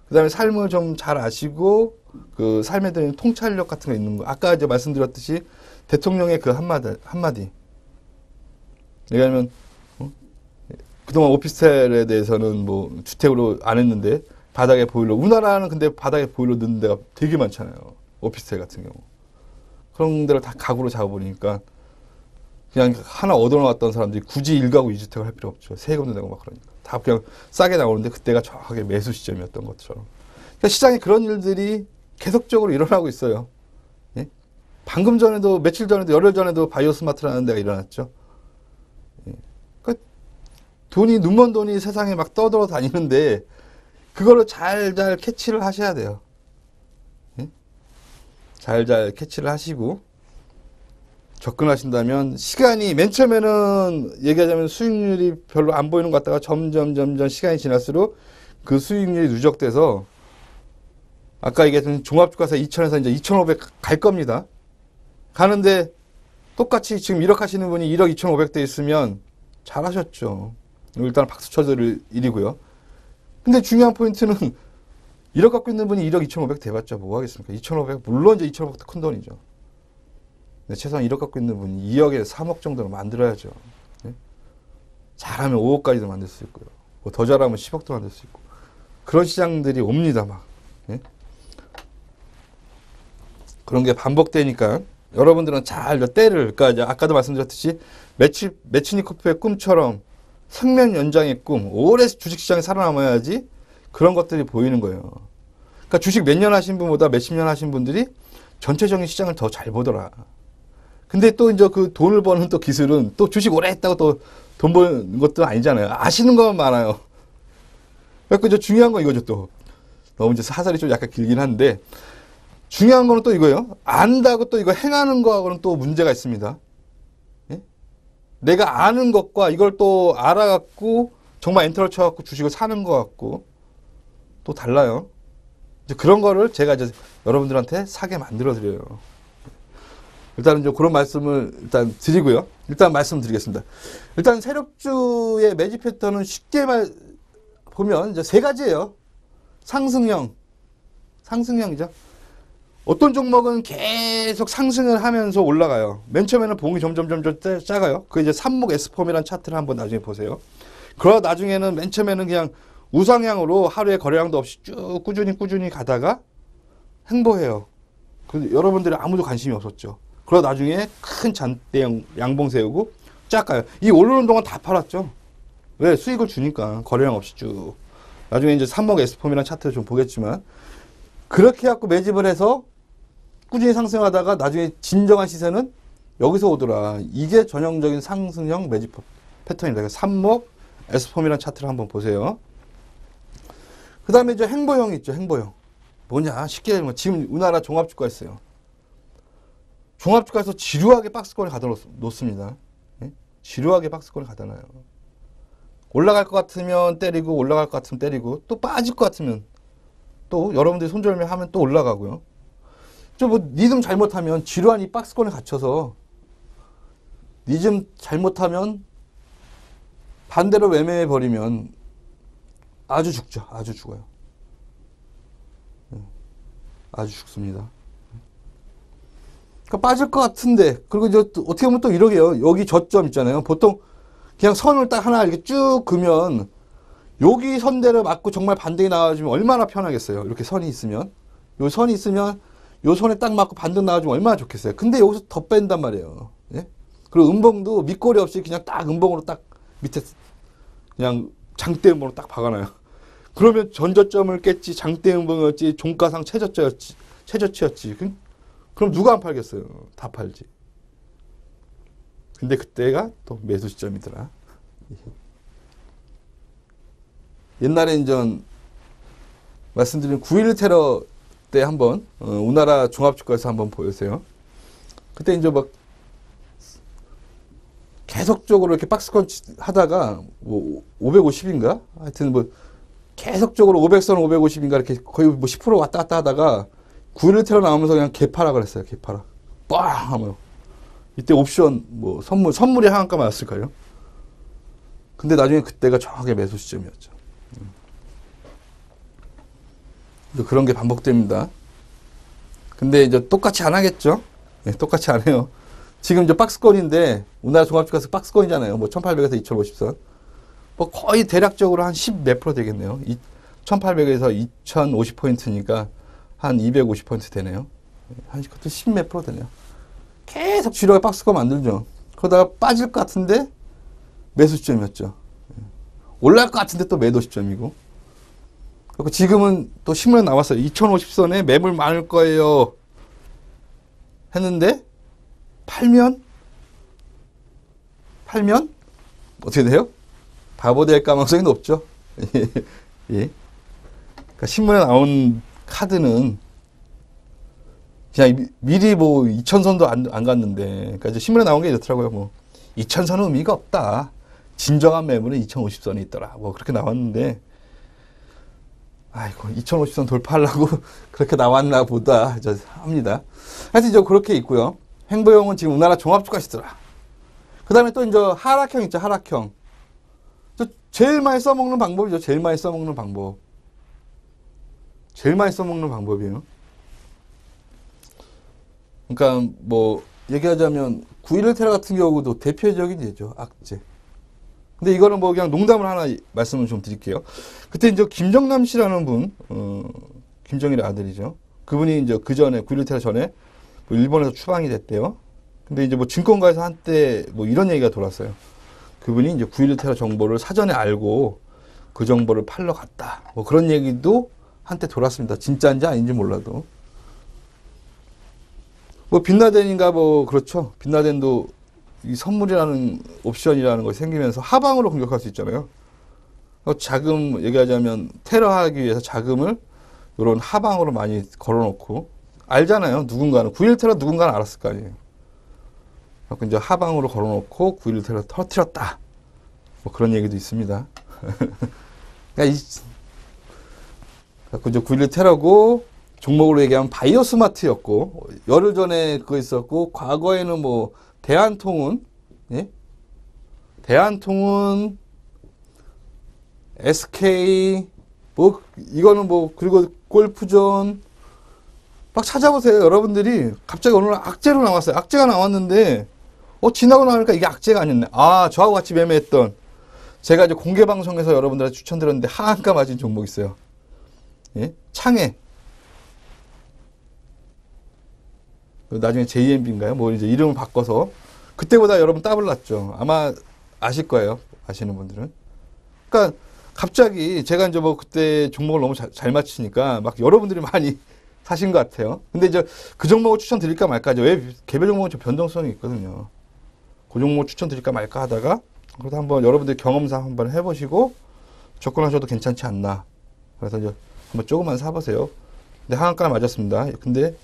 그 다음에 삶을 좀 잘 아시고 그 삶에 대한 통찰력 같은 거 있는 거. 아까 이제 말씀드렸듯이 대통령의 그 한마디. 왜냐하면 그동안 오피스텔에 대해서는 뭐 주택으로 안 했는데 바닥에 보일러. 우리나라는 근데 바닥에 보일러 넣는 데가 되게 많잖아요. 오피스텔 같은 경우. 그런 데를 다 가구로 잡아보니까 그냥 하나 얻어놓았던 사람들이 굳이 1가구 2주택을 할 필요 없죠. 세금도 내고 막 그러니까. 다 그냥 싸게 나오는데 그때가 정확하게 매수 시점이었던 것처럼. 그러니까 시장에 그런 일들이 계속적으로 일어나고 있어요. 예? 방금 전에도, 며칠 전에도, 열흘 전에도 바이오스마트라는 데가 일어났죠. 예? 그러니까 돈이, 눈먼 돈이 세상에 막 떠돌아다니는데, 그거를 잘 캐치를 하셔야 돼요. 예? 잘 캐치를 하시고, 접근하신다면, 시간이, 맨 처음에는 얘기하자면 수익률이 별로 안 보이는 것 같다가 점점 시간이 지날수록 그 수익률이 누적돼서, 아까 얘기했던 종합주가에서 2,000에서 이제 2,500 갈 겁니다. 가는데, 똑같이 지금 1억 하시는 분이 1억 2,500대 있으면 잘하셨죠. 일단 박수 쳐드릴 일이고요. 근데 중요한 포인트는 1억 갖고 있는 분이 1억 2,500 대봤자 뭐 하겠습니까? 2,500, 물론 이제 2,500도 큰 돈이죠. 근데 최소한 1억 갖고 있는 분이 2억에 3억 정도는 만들어야죠. 네? 잘하면 5억까지도 만들 수 있고요. 뭐 더 잘하면 10억도 만들 수 있고. 그런 시장들이 옵니다, 막. 네? 그런 게 반복되니까 여러분들은 잘 때를, 그러니까 이제 아까도 말씀드렸듯이 매치니코프의 꿈처럼 생명 연장의 꿈, 오래 주식시장에 살아남아야지 그런 것들이 보이는 거예요. 그러니까 주식 몇 년 하신 분보다 몇십 년 하신 분들이 전체적인 시장을 더 잘 보더라. 근데 또 이제 그 돈을 버는 또 기술은 또 주식 오래 했다고 또 돈 버는 것도 아니잖아요. 아시는 것만 많아요. 그러니까 이제 중요한 건 이거죠, 또. 너무 이제 사설이 좀 약간 길긴 한데, 중요한 거는 또 이거예요. 안다고 또 이거 행하는 거하고는 또 문제가 있습니다. 예? 내가 아는 것과 이걸 또 알아갖고 정말 엔터를 쳐갖고 주식을 사는 거 같고 또 달라요. 이제 그런 거를 제가 이제 여러분들한테 사게 만들어 드려요. 일단은 좀 그런 말씀을 일단 드리고요. 일단 말씀드리겠습니다. 일단 세력주의 매집 패턴은 쉽게 보면 이제 세 가지예요. 상승형이죠. 어떤 종목은 계속 상승을 하면서 올라가요. 맨 처음에는 봉이 점점 작아요. 그 이제 삼목 S폼이라는 차트를 한번 나중에 보세요. 그러다 나중에는 맨 처음에는 그냥 우상향으로 하루에 거래량도 없이 쭉 꾸준히 가다가 횡보해요. 근데 여러분들이 아무도 관심이 없었죠. 그러다 나중에 큰 잔대형 양봉 세우고 쫙 가요. 이 오르는 동안 다 팔았죠. 왜? 수익을 주니까 거래량 없이 쭉. 나중에 이제 삼목 S폼이라는 차트를 좀 보겠지만 그렇게 해갖고 매집을 해서 꾸준히 상승하다가 나중에 진정한 시세는 여기서 오더라. 이게 전형적인 상승형 매집 패턴입니다. 삼목 S폼이라는 차트를 한번 보세요. 그 다음에 이제 행보형 있죠. 행보형. 뭐냐? 쉽게 얘기하면 지금 우리나라 종합주가 있어요. 종합주가에서 지루하게 박스권을 가다 놓습니다. 예? 지루하게 박스권을 가다 놔요. 올라갈 것 같으면 때리고 올라갈 것 같으면 때리고 또 빠질 것 같으면 또 여러분들이 손절매 하면 또 올라가고요. 좀 뭐 니즘 잘못하면 지루한 이 박스권에 갇혀서 니즘 잘못하면 반대로 매매해 버리면 아주 죽죠. 아주 죽어요. 아주 죽습니다. 그러니까 빠질 것 같은데 그리고 이제 어떻게 보면 또 이러게요. 여기 저점 있잖아요. 보통 그냥 선을 딱 하나 이렇게 쭉 그으면 여기 선대를 맞고 정말 반등이 나와주면 얼마나 편하겠어요. 이렇게 선이 있으면. 요 선이 있으면 요 선에 딱 맞고 반등 나와주면 얼마나 좋겠어요. 근데 여기서 더 뺀단 말이에요. 예? 그리고 음봉도 밑꼬리 없이 그냥 딱 음봉으로 딱 밑에 그냥 장대 음봉으로 딱 박아놔요. 그러면 전저점을 깼지, 장대 음봉이었지, 종가상 최저치였지. 그럼 누가 안 팔겠어요? 다 팔지. 근데 그때가 또 매수 시점이더라. 옛날에 이제 말씀드린 9.11 테러 때 한번 우리나라 종합주가에서 한번 보였어요. 그때 이제 막 계속적으로 이렇게 박스권 하다가 뭐 550인가? 하여튼 뭐 계속적으로 500선 550인가 이렇게 거의 뭐 10% 왔다 갔다 하다가 9.11 테러 나오면서 그냥 개파라 그랬어요. 개파라. 빵 하면 이때 옵션 뭐 선물이 하한가 맞았을까요? 근데 나중에 그때가 정확하게 매수 시점이었죠. 그런 게 반복됩니다. 근데 이제 똑같이 안 하겠죠? 네, 똑같이 안 해요. 지금 이제 박스권인데, 우리나라 종합주가에서 박스권이잖아요. 뭐 1800에서 2050선. 뭐 거의 대략적으로 한 10 몇 프로 되겠네요. 1800에서 2050포인트니까 한 250포인트 되네요. 한 그것도 10 몇 프로 되네요. 계속 지루하게 박스권 만들죠. 그러다가 빠질 것 같은데 매수 시점이었죠. 올라갈 것 같은데 또 매도 시점이고. 그리고 지금은 또 신문에 나왔어요. 2050선에 매물 많을 거예요. 했는데 팔면 어떻게 돼요? 바보 될 가능성이 높죠. 예. 그러니까 신문에 나온 카드는 그냥 미리 뭐 2000선도 안 갔는데, 그러니까 이제 신문에 나온 게 이렇더라고요. 뭐 2000선은 의미가 없다. 진정한 매물은 2050선이 있더라. 뭐 그렇게 나왔는데, 아이고 2050선 돌파하려고 그렇게 나왔나 보다 합니다. 하여튼 이제 그렇게 있고요. 행보형은 지금 우리나라 종합주가시더라. 그 다음에 또 이제 하락형 있죠. 하락형. 제일 많이 써먹는 방법이죠. 제일 많이 써먹는 방법. 제일 많이 써먹는 방법이에요. 그러니까 뭐 얘기하자면 9.11 같은 경우도 대표적인 예죠. 악재. 근데 이거는 뭐 그냥 농담을 하나 말씀을 좀 드릴게요. 그때 이제 김정남 씨라는 분, 김정일의 아들이죠. 그분이 이제 그 전에 9.11 전에 뭐 일본에서 추방이 됐대요. 근데 이제 뭐 증권가에서 한때 뭐 이런 얘기가 돌았어요. 그분이 이제 9.11 정보를 사전에 알고 그 정보를 팔러 갔다. 뭐 그런 얘기도 한때 돌았습니다. 진짜인지 아닌지 몰라도. 뭐 빈라덴인가 뭐 그렇죠. 빈라덴도 이 선물이라는 옵션이라는 것이 생기면서 하방으로 공격할 수 있잖아요. 자금 얘기하자면 테러하기 위해서 자금을 이런 하방으로 많이 걸어놓고 알잖아요. 누군가는 9.11 테러 누군가는 알았을 거 아니에요. 그래서 이제 하방으로 걸어놓고 9.11 테러 터뜨렸다. 뭐 그런 얘기도 있습니다. 그러니까 이제 9.11 테러고 종목으로 얘기하면 바이오스마트였고 열흘 전에 그거 있었고 과거에는 뭐 대한통운, 예? 대한통운, SK, 뭐, 이거는 뭐, 그리고 골프존, 막 찾아보세요. 여러분들이 갑자기 오늘 악재로 나왔어요. 악재가 나왔는데, 지나고 나니까 이게 악재가 아니었네. 아, 저하고 같이 매매했던, 제가 이제 공개방송에서 여러분들한테 추천드렸는데, 하한가 맞은 종목 있어요. 예? 창해. 나중에 JMB인가요? 뭐 이제 이름을 바꿔서 그때보다 여러분 따블 났죠. 아마 아실 거예요. 아시는 분들은. 그러니까 갑자기 제가 이제 뭐 그때 종목을 너무 잘 맞히니까 막 여러분들이 많이 사신 것 같아요. 근데 이제 그 종목을 추천드릴까 말까 하죠. 왜 개별 종목은 좀 변동성이 있거든요. 그 종목을 추천드릴까 말까 하다가 그래도 한번 여러분들 경험상 한번 해보시고 접근하셔도 괜찮지 않나. 그래서 이제 한번 조금만 사보세요. 근데 하한가 맞았습니다. 근데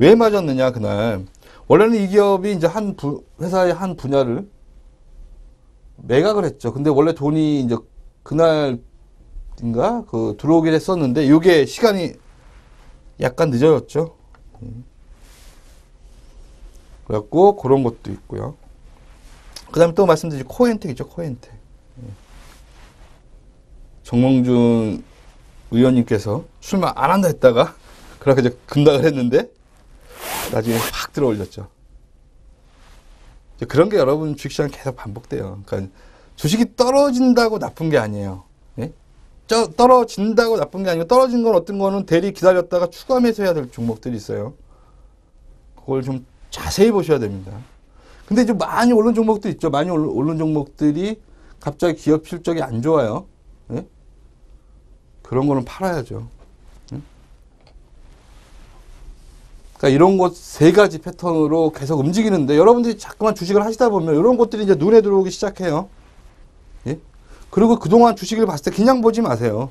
왜 맞았느냐, 그날. 원래는 이 기업이 이제 회사의 한 분야를 매각을 했죠. 근데 원래 돈이 이제 그날인가? 들어오긴 했었는데, 이게 시간이 약간 늦어졌죠. 그래갖고, 그런 것도 있고요. 그 다음에 또 말씀드린 코엔텍 있죠, 코엔텍. 정몽준 의원님께서 출마 안 한다 했다가, 그렇게 이제 급락을 했는데, 나중에 확 들어 올렸죠. 그런 게 여러분 주식시장 계속 반복돼요. 그러니까 주식이 떨어진다고 나쁜 게 아니에요. 예? 떨어진다고 나쁜 게 아니고 떨어진 건 어떤 거는 대리 기다렸다가 추가 매수해야 될 종목들이 있어요. 그걸 좀 자세히 보셔야 됩니다. 근데 이제 많이 오른 종목도 있죠. 많이 오른 종목들이 갑자기 기업 실적이 안 좋아요. 예? 그런 거는 팔아야죠. 그러니까 이런 것 세 가지 패턴으로 계속 움직이는데 여러분들이 자꾸만 주식을 하시다 보면 이런 것들이 이제 눈에 들어오기 시작해요. 예? 그리고 그동안 주식을 봤을 때 그냥 보지 마세요.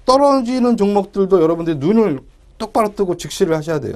떨어지는 종목들도 여러분들이 눈을 똑바로 뜨고 직시를 하셔야 돼요.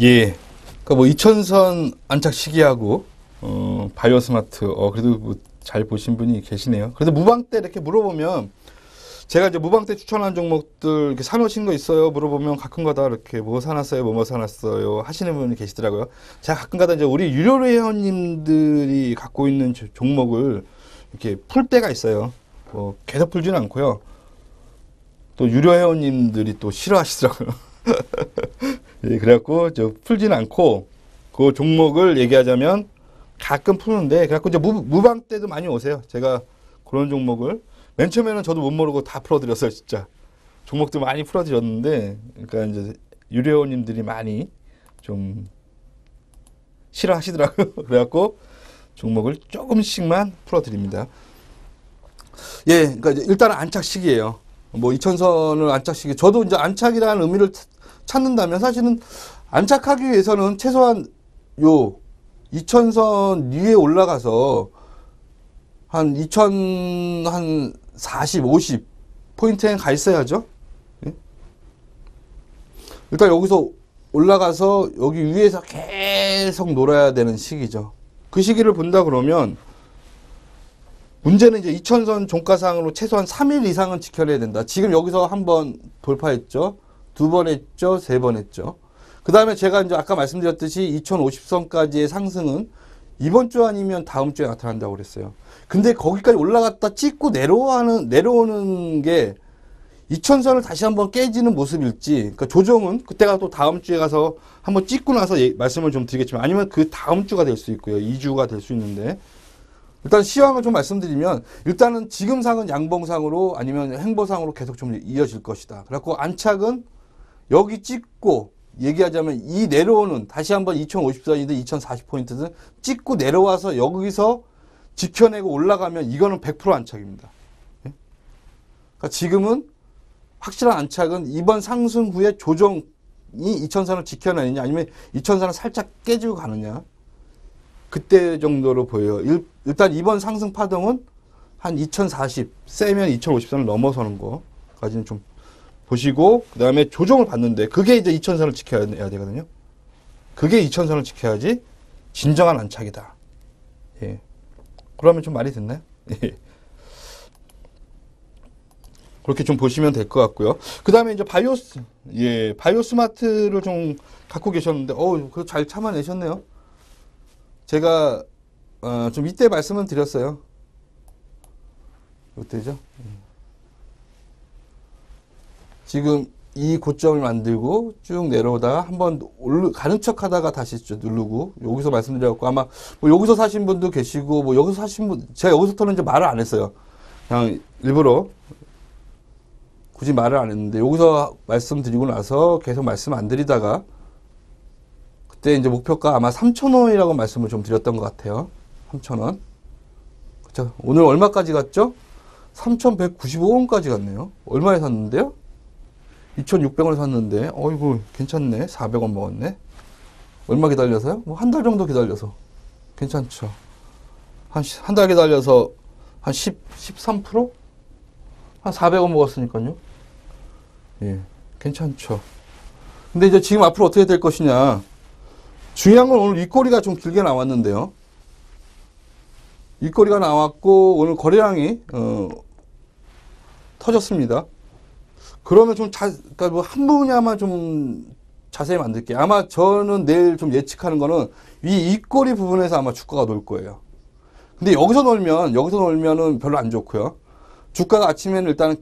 예. 그러니까 뭐 이천선 안착 시기하고 바이오스마트 그래도 뭐 잘 보신 분이 계시네요. 그래서 무방 때 이렇게 물어보면 제가 이제 무방 때 추천한 종목들 이렇게 사놓으신 거 있어요? 물어보면 가끔가다 이렇게 뭐 사놨어요, 뭐 사놨어요 하시는 분이 계시더라고요. 제가 가끔가다 이제 우리 유료 회원님들이 갖고 있는 종목을 이렇게 풀 때가 있어요. 뭐 계속 풀지는 않고요. 또 유료 회원님들이 또 싫어하시더라고요. 예, 그래갖고 저 풀지는 않고 그 종목을 얘기하자면 가끔 푸는데 그래갖고 이제 무방 때도 많이 오세요. 제가 그런 종목을 맨 처음에는 저도 못 모르고 다 풀어드렸어요, 진짜. 종목도 많이 풀어드렸는데, 그러니까 이제 유료님들이 많이 좀 싫어하시더라고요. 그래갖고 종목을 조금씩만 풀어드립니다. 예, 그러니까 이제 일단은 안착 시기예요. 뭐 이천선을 안착 시기. 저도 이제 안착이라는 의미를 찾는다면 사실은 안착하기 위해서는 최소한 요 이천선 위에 올라가서 한 40, 50 포인트에 가 있어야죠. 예? 일단 여기서 올라가서 여기 위에서 계속 놀아야 되는 시기죠. 그 시기를 본다 그러면 문제는 이제 이천선 종가상으로 최소한 3일 이상은 지켜내야 된다. 지금 여기서 한 번 돌파했죠. 2번 했죠. 3번 했죠. 그 다음에 제가 이제 아까 말씀드렸듯이 2050선까지의 상승은 이번 주 아니면 다음 주에 나타난다고 그랬어요. 근데 거기까지 올라갔다 찍고 내려오는 게 이천선을 다시 한번 깨지는 모습일지, 그러니까 조정은 그때가 또 다음 주에 가서 한번 찍고 나서 말씀을 좀 드리겠지만, 아니면 그 다음 주가 될 수 있고요. 2주가 될 수 있는데, 일단 시황을 좀 말씀드리면, 일단은 지금 상은 양봉상으로 아니면 행보상으로 계속 좀 이어질 것이다. 그래갖고 안착은 여기 찍고, 얘기하자면 이 내려오는, 다시 한번 2050선이든 2040포인트든 찍고 내려와서 여기서 지켜내고 올라가면 이거는 100% 안착입니다. 그러니까 지금은 확실한 안착은 이번 상승 후에 조정이 이천선을 지켜내느냐 아니면 이천선을 살짝 깨지고 가느냐, 그때 정도로 보여요. 일단 이번 상승 파동은 한 2040 세면 2050선을 넘어서는 거까지는 좀 보시고, 그 다음에 조정을 받는데 그게 이제 이천선을 지켜야 되거든요. 그게 이천선을 지켜야지 진정한 안착이다. 예. 그러면 좀 말이 됐나요? 예. 그렇게 좀 보시면 될 것 같고요. 그 다음에 이제 바이오스마트를 좀 갖고 계셨는데, 그거 잘 참아내셨네요. 제가, 좀 이때 말씀을 드렸어요. 이때죠? 지금 이 고점을 만들고 쭉 내려오다가 한번 가는 척 하다가 다시 누르고, 여기서 말씀드렸고, 아마 뭐 여기서 사신 분도 계시고, 뭐 여기서 사신 분, 제가 여기서부터는 이제 말을 안 했어요. 그냥 일부러 굳이 말을 안 했는데, 여기서 말씀드리고 나서 계속 말씀 안 드리다가, 그때 이제 목표가 아마 3,000원이라고 말씀을 좀 드렸던 것 같아요. 3,000원. 그쵸? 오늘 얼마까지 갔죠? 3,195원까지 갔네요. 얼마에 샀는데요? 2,600원에 샀는데, 어이구, 괜찮네. 400원 먹었네. 얼마 기다려서요? 뭐 한 달 정도 기다려서. 괜찮죠. 한 달 기다려서 한 13%? 한 400원 먹었으니까요. 예, 괜찮죠. 근데 이제 지금 앞으로 어떻게 될 것이냐. 중요한 건 오늘 윗꼬리가 좀 길게 나왔는데요. 윗꼬리가 나왔고, 오늘 거래량이, 터졌습니다. 그러면 좀 그러니까 뭐 한 분야만 좀 자세히 만들게요. 아마 저는 내일 좀 예측하는 거는 이 윗꼬리 부분에서 아마 주가가 놀 거예요. 근데 여기서 놀면은 별로 안 좋고요. 주가가 아침에는 일단은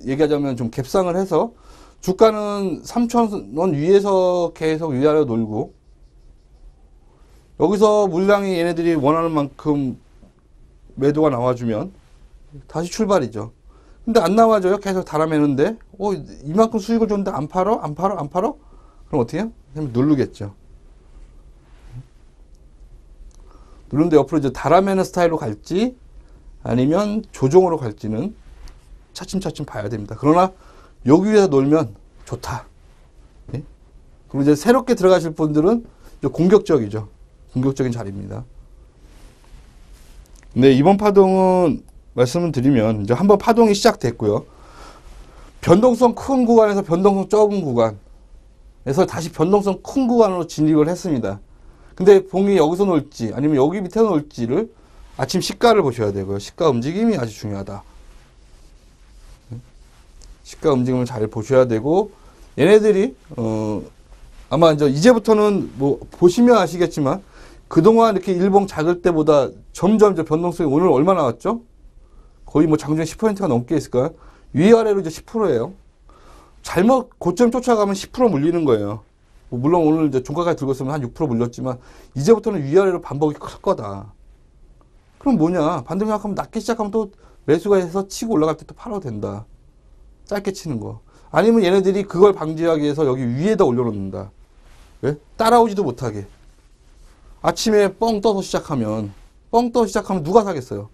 얘기하자면 좀 갭상을 해서 주가는 3,000원 위에서 계속 위아래로 놀고, 여기서 물량이 얘네들이 원하는 만큼 매도가 나와주면 다시 출발이죠. 근데 안 나와줘요. 계속 달아매는데, 이만큼 수익을 줬는데 안 팔어? 그럼 어떻게 해요? 그냥 누르겠죠. 누르는데 옆으로 이제 달아매는 스타일로 갈지, 아니면 조종으로 갈지는 차츰차츰 봐야 됩니다. 그러나 여기 위에서 놀면 좋다. 예? 그리고 이제 새롭게 들어가실 분들은 공격적이죠. 공격적인 자리입니다. 근데 이번 파동은 말씀을 드리면 이제 한번 파동이 시작됐고요. 변동성 큰 구간에서 변동성 적은 구간. 그래서 다시 변동성 큰 구간으로 진입을 했습니다. 근데 봉이 여기서 놀지 아니면 여기 밑에 놀지를 아침 시가를 보셔야 되고요. 시가 움직임이 아주 중요하다. 시가 움직임을 잘 보셔야 되고, 얘네들이 아마 이제부터는 뭐 보시면 아시겠지만 그동안 이렇게 일봉 작을 때보다 점점 변동성이 오늘 얼마 나왔죠? 거의 뭐 장중에 10%가 넘게 있을까요? 위아래로 이제 10%예요. 잘못 고점 쫓아가면 10% 물리는 거예요. 뭐 물론 오늘 이제 종가까지 들고 있으면 한 6% 물렸지만 이제부터는 위아래로 반복이 클 거다. 그럼 뭐냐? 반등 생각하면 낮게 시작하면 또 매수가 해서 치고 올라갈 때 또 팔아도 된다. 짧게 치는 거. 아니면 얘네들이 그걸 방지하기 위해서 여기 위에다 올려놓는다. 왜? 따라오지도 못하게. 아침에 뻥 떠서 시작하면 누가 사겠어요?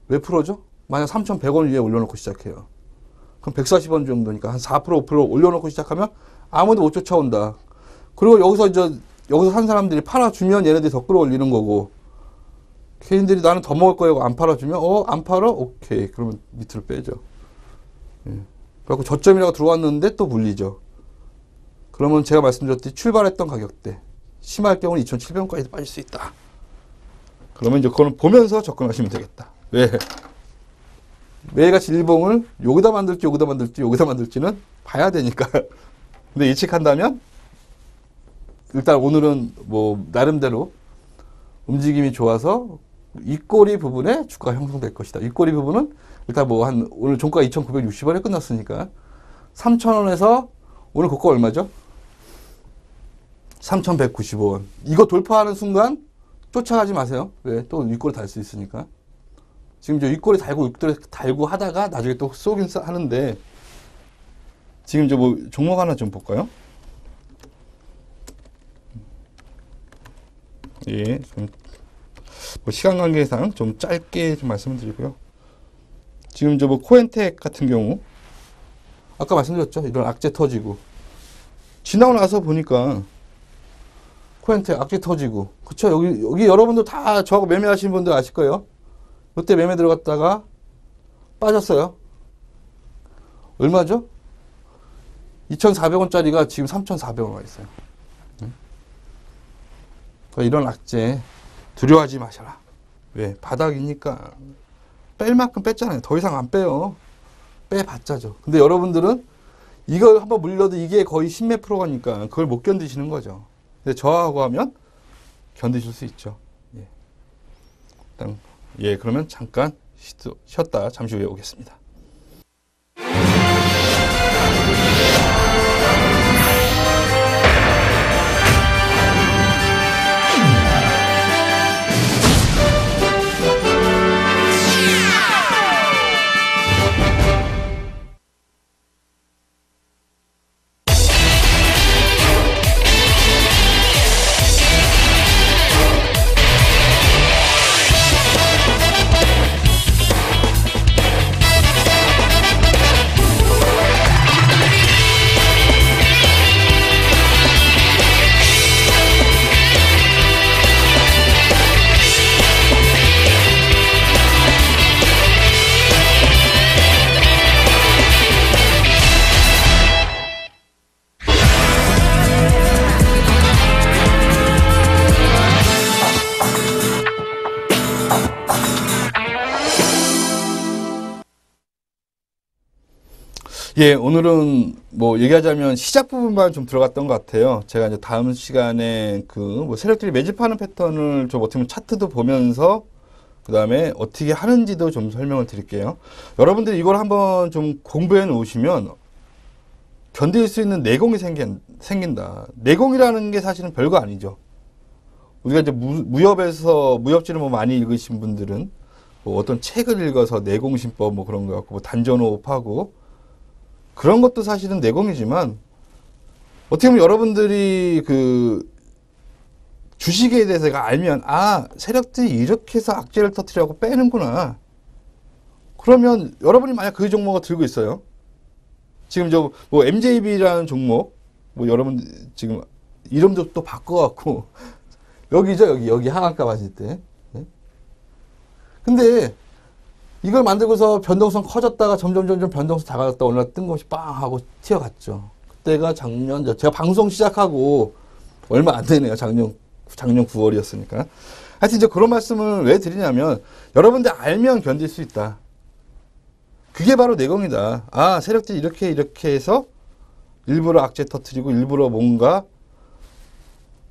몇 프로죠? 만약 3,100원 위에 올려놓고 시작해요. 그럼 140원 정도니까 한 4%, 5% 올려놓고 시작하면 아무도 못 쫓아온다. 그리고 여기서 산 사람들이 팔아주면 얘네들이 더 끌어올리는 거고, 개인들이 나는 더 먹을 거예요. 안 팔아주면, 안 팔아? 오케이. 그러면 밑으로 빼죠. 예. 그래갖고 저점이라고 들어왔는데 또 물리죠. 그러면 제가 말씀드렸듯이 출발했던 가격대, 심할 경우는 2,700원까지 빠질 수 있다. 그러면 이제 그거는 보면서 접근하시면 되겠다. 왜? 매일같이 일봉을 여기다 만들지는 봐야 되니까. 근데 예측한다면, 일단 오늘은 뭐, 나름대로 움직임이 좋아서 윗꼬리 부분에 주가가 형성될 것이다. 윗꼬리 부분은 일단 뭐 오늘 종가가 2,960원에 끝났으니까 3,000원에서 오늘 고가 얼마죠? 3,195원. 이거 돌파하는 순간 쫓아가지 마세요. 왜? 또 윗꼬리 달 수 있으니까. 지금 윗꼬리 달고 하다가 나중에 또 쏘긴 하는데, 지금 뭐 종목 하나 좀 볼까요? 예, 좀 뭐 시간 관계상 좀 짧게 좀 말씀을 드리고요. 지금 뭐 코엔텍 같은 경우 아까 말씀드렸죠. 이런 악재 터지고 지나고 나서 보니까 코엔텍 악재 터지고, 그쵸? 여기 여러분들 다 저하고 매매하시는 분들 아실 거예요. 이때 매매 들어갔다가 빠졌어요. 얼마죠? 2,400원짜리가 지금 3,400원 와 있어요. 이런 악재 두려워하지 마셔라. 왜? 바닥이니까 뺄 만큼 뺐잖아요. 더 이상 안 빼요. 빼봤자죠. 근데 여러분들은 이걸 한번 물려도 이게 거의 10몇 프로가니까 그걸 못 견디시는 거죠. 근데 저하고 하면 견디실 수 있죠. 예. 일단, 그러면 잠깐 쉬었다 잠시 후에 오겠습니다. 예, 오늘은 뭐 얘기하자면 시작 부분만 좀 들어갔던 것 같아요. 제가 이제 다음 시간에 뭐 세력들이 매집하는 패턴을 좀 어떻게 보면 차트도 보면서 그 다음에 어떻게 하는지도 좀 설명을 드릴게요. 여러분들이 이걸 한번 좀 공부해 놓으시면 견딜 수 있는 내공이 생긴다. 내공이라는 게 사실은 별거 아니죠. 우리가 이제 무협지를 뭐 많이 읽으신 분들은 뭐 어떤 책을 읽어서 내공신법 뭐 그런 거 갖고 뭐 단전호흡하고 그런 것도 사실은 내공이지만, 어떻게 보면 여러분들이 주식에 대해서 알면, 세력들이 이렇게 해서 악재를 터뜨리려고 빼는구나. 그러면 여러분이 만약 그 종목을 들고 있어요. 지금 뭐 MJB라는 종목, 뭐 여러분 지금 이름도 또 바꿔갖고, 여기죠, 여기 하한가 맞을 때. 네? 근데 이걸 만들고서 변동성 커졌다가 점점 변동성 작아졌다 올라 뜬금없이 빵 하고 튀어갔죠. 그때가 제가 방송 시작하고 얼마 안 되네요. 작년 9월이었으니까. 하여튼 이제 그런 말씀을 왜 드리냐면, 여러분들 알면 견딜 수 있다. 그게 바로 내공이다. 아, 세력들이 이렇게 해서 일부러 악재 터뜨리고, 일부러 뭔가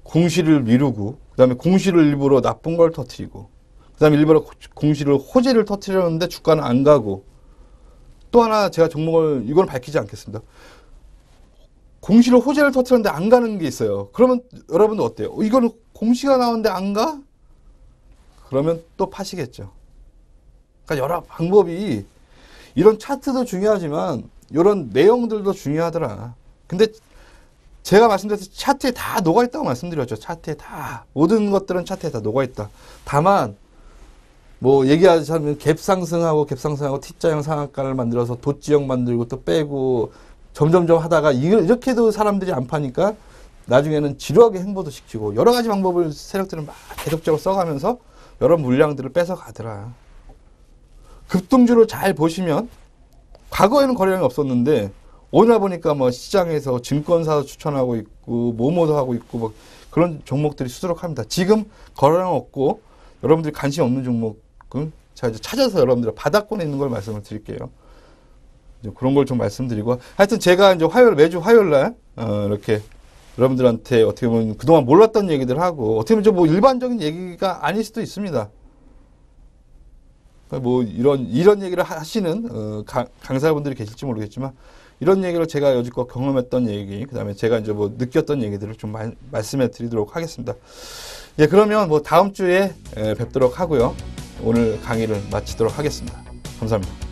공시를 미루고, 그 다음에 공시를 일부러 나쁜 걸 터뜨리고, 그 다음에 일부러 공시를 호재를 터뜨렸는데 주가는 안 가고, 또 하나 제가 종목을, 이건 밝히지 않겠습니다. 공시를 호재를 터뜨렸는데 안 가는 게 있어요. 그러면 여러분들 어때요? 이거는 공시가 나오는데 안 가? 그러면 또 파시겠죠. 그러니까 여러 방법이, 이런 차트도 중요하지만 이런 내용들도 중요하더라. 근데 제가 말씀드렸듯이 차트에 다 녹아있다고 말씀드렸죠. 차트에 다. 모든 것들은 차트에 다 녹아있다. 다만 뭐 얘기하자면 갭상승하고 T자형 상한가를 만들어서 돛지형 만들고 또 빼고 점점점 하다가 이렇게도 사람들이 안 파니까 나중에는 지루하게 행보도 시키고 여러 가지 방법을 세력들은 막 계속적으로 써가면서 여러 물량들을 뺏어 가더라. 급등주를 잘 보시면 과거에는 거래량이 없었는데 오늘 보니까 뭐 시장에서 증권사도 추천하고 있고 모모도 하고 있고 뭐 그런 종목들이 수두룩합니다. 지금 거래량 없고 여러분들이 관심 없는 종목은 제가 이제 찾아서 여러분들 바닥권에 있는 걸 말씀을 드릴게요. 이제 그런 걸 좀 말씀드리고 하여튼 제가 이제 매주 화요일 날 이렇게 여러분들한테 어떻게 보면 그동안 몰랐던 얘기들 하고 어떻게 보면 뭐 일반적인 얘기가 아닐 수도 있습니다. 뭐 이런 얘기를 하시는 강사분들이 계실지 모르겠지만 이런 얘기를 제가 여지껏 경험했던 얘기, 그다음에 제가 이제 뭐 느꼈던 얘기들을 좀 말씀해 드리도록 하겠습니다. 예, 그러면 뭐 다음 주에 뵙도록 하고요. 오늘 강의를 마치도록 하겠습니다. 감사합니다.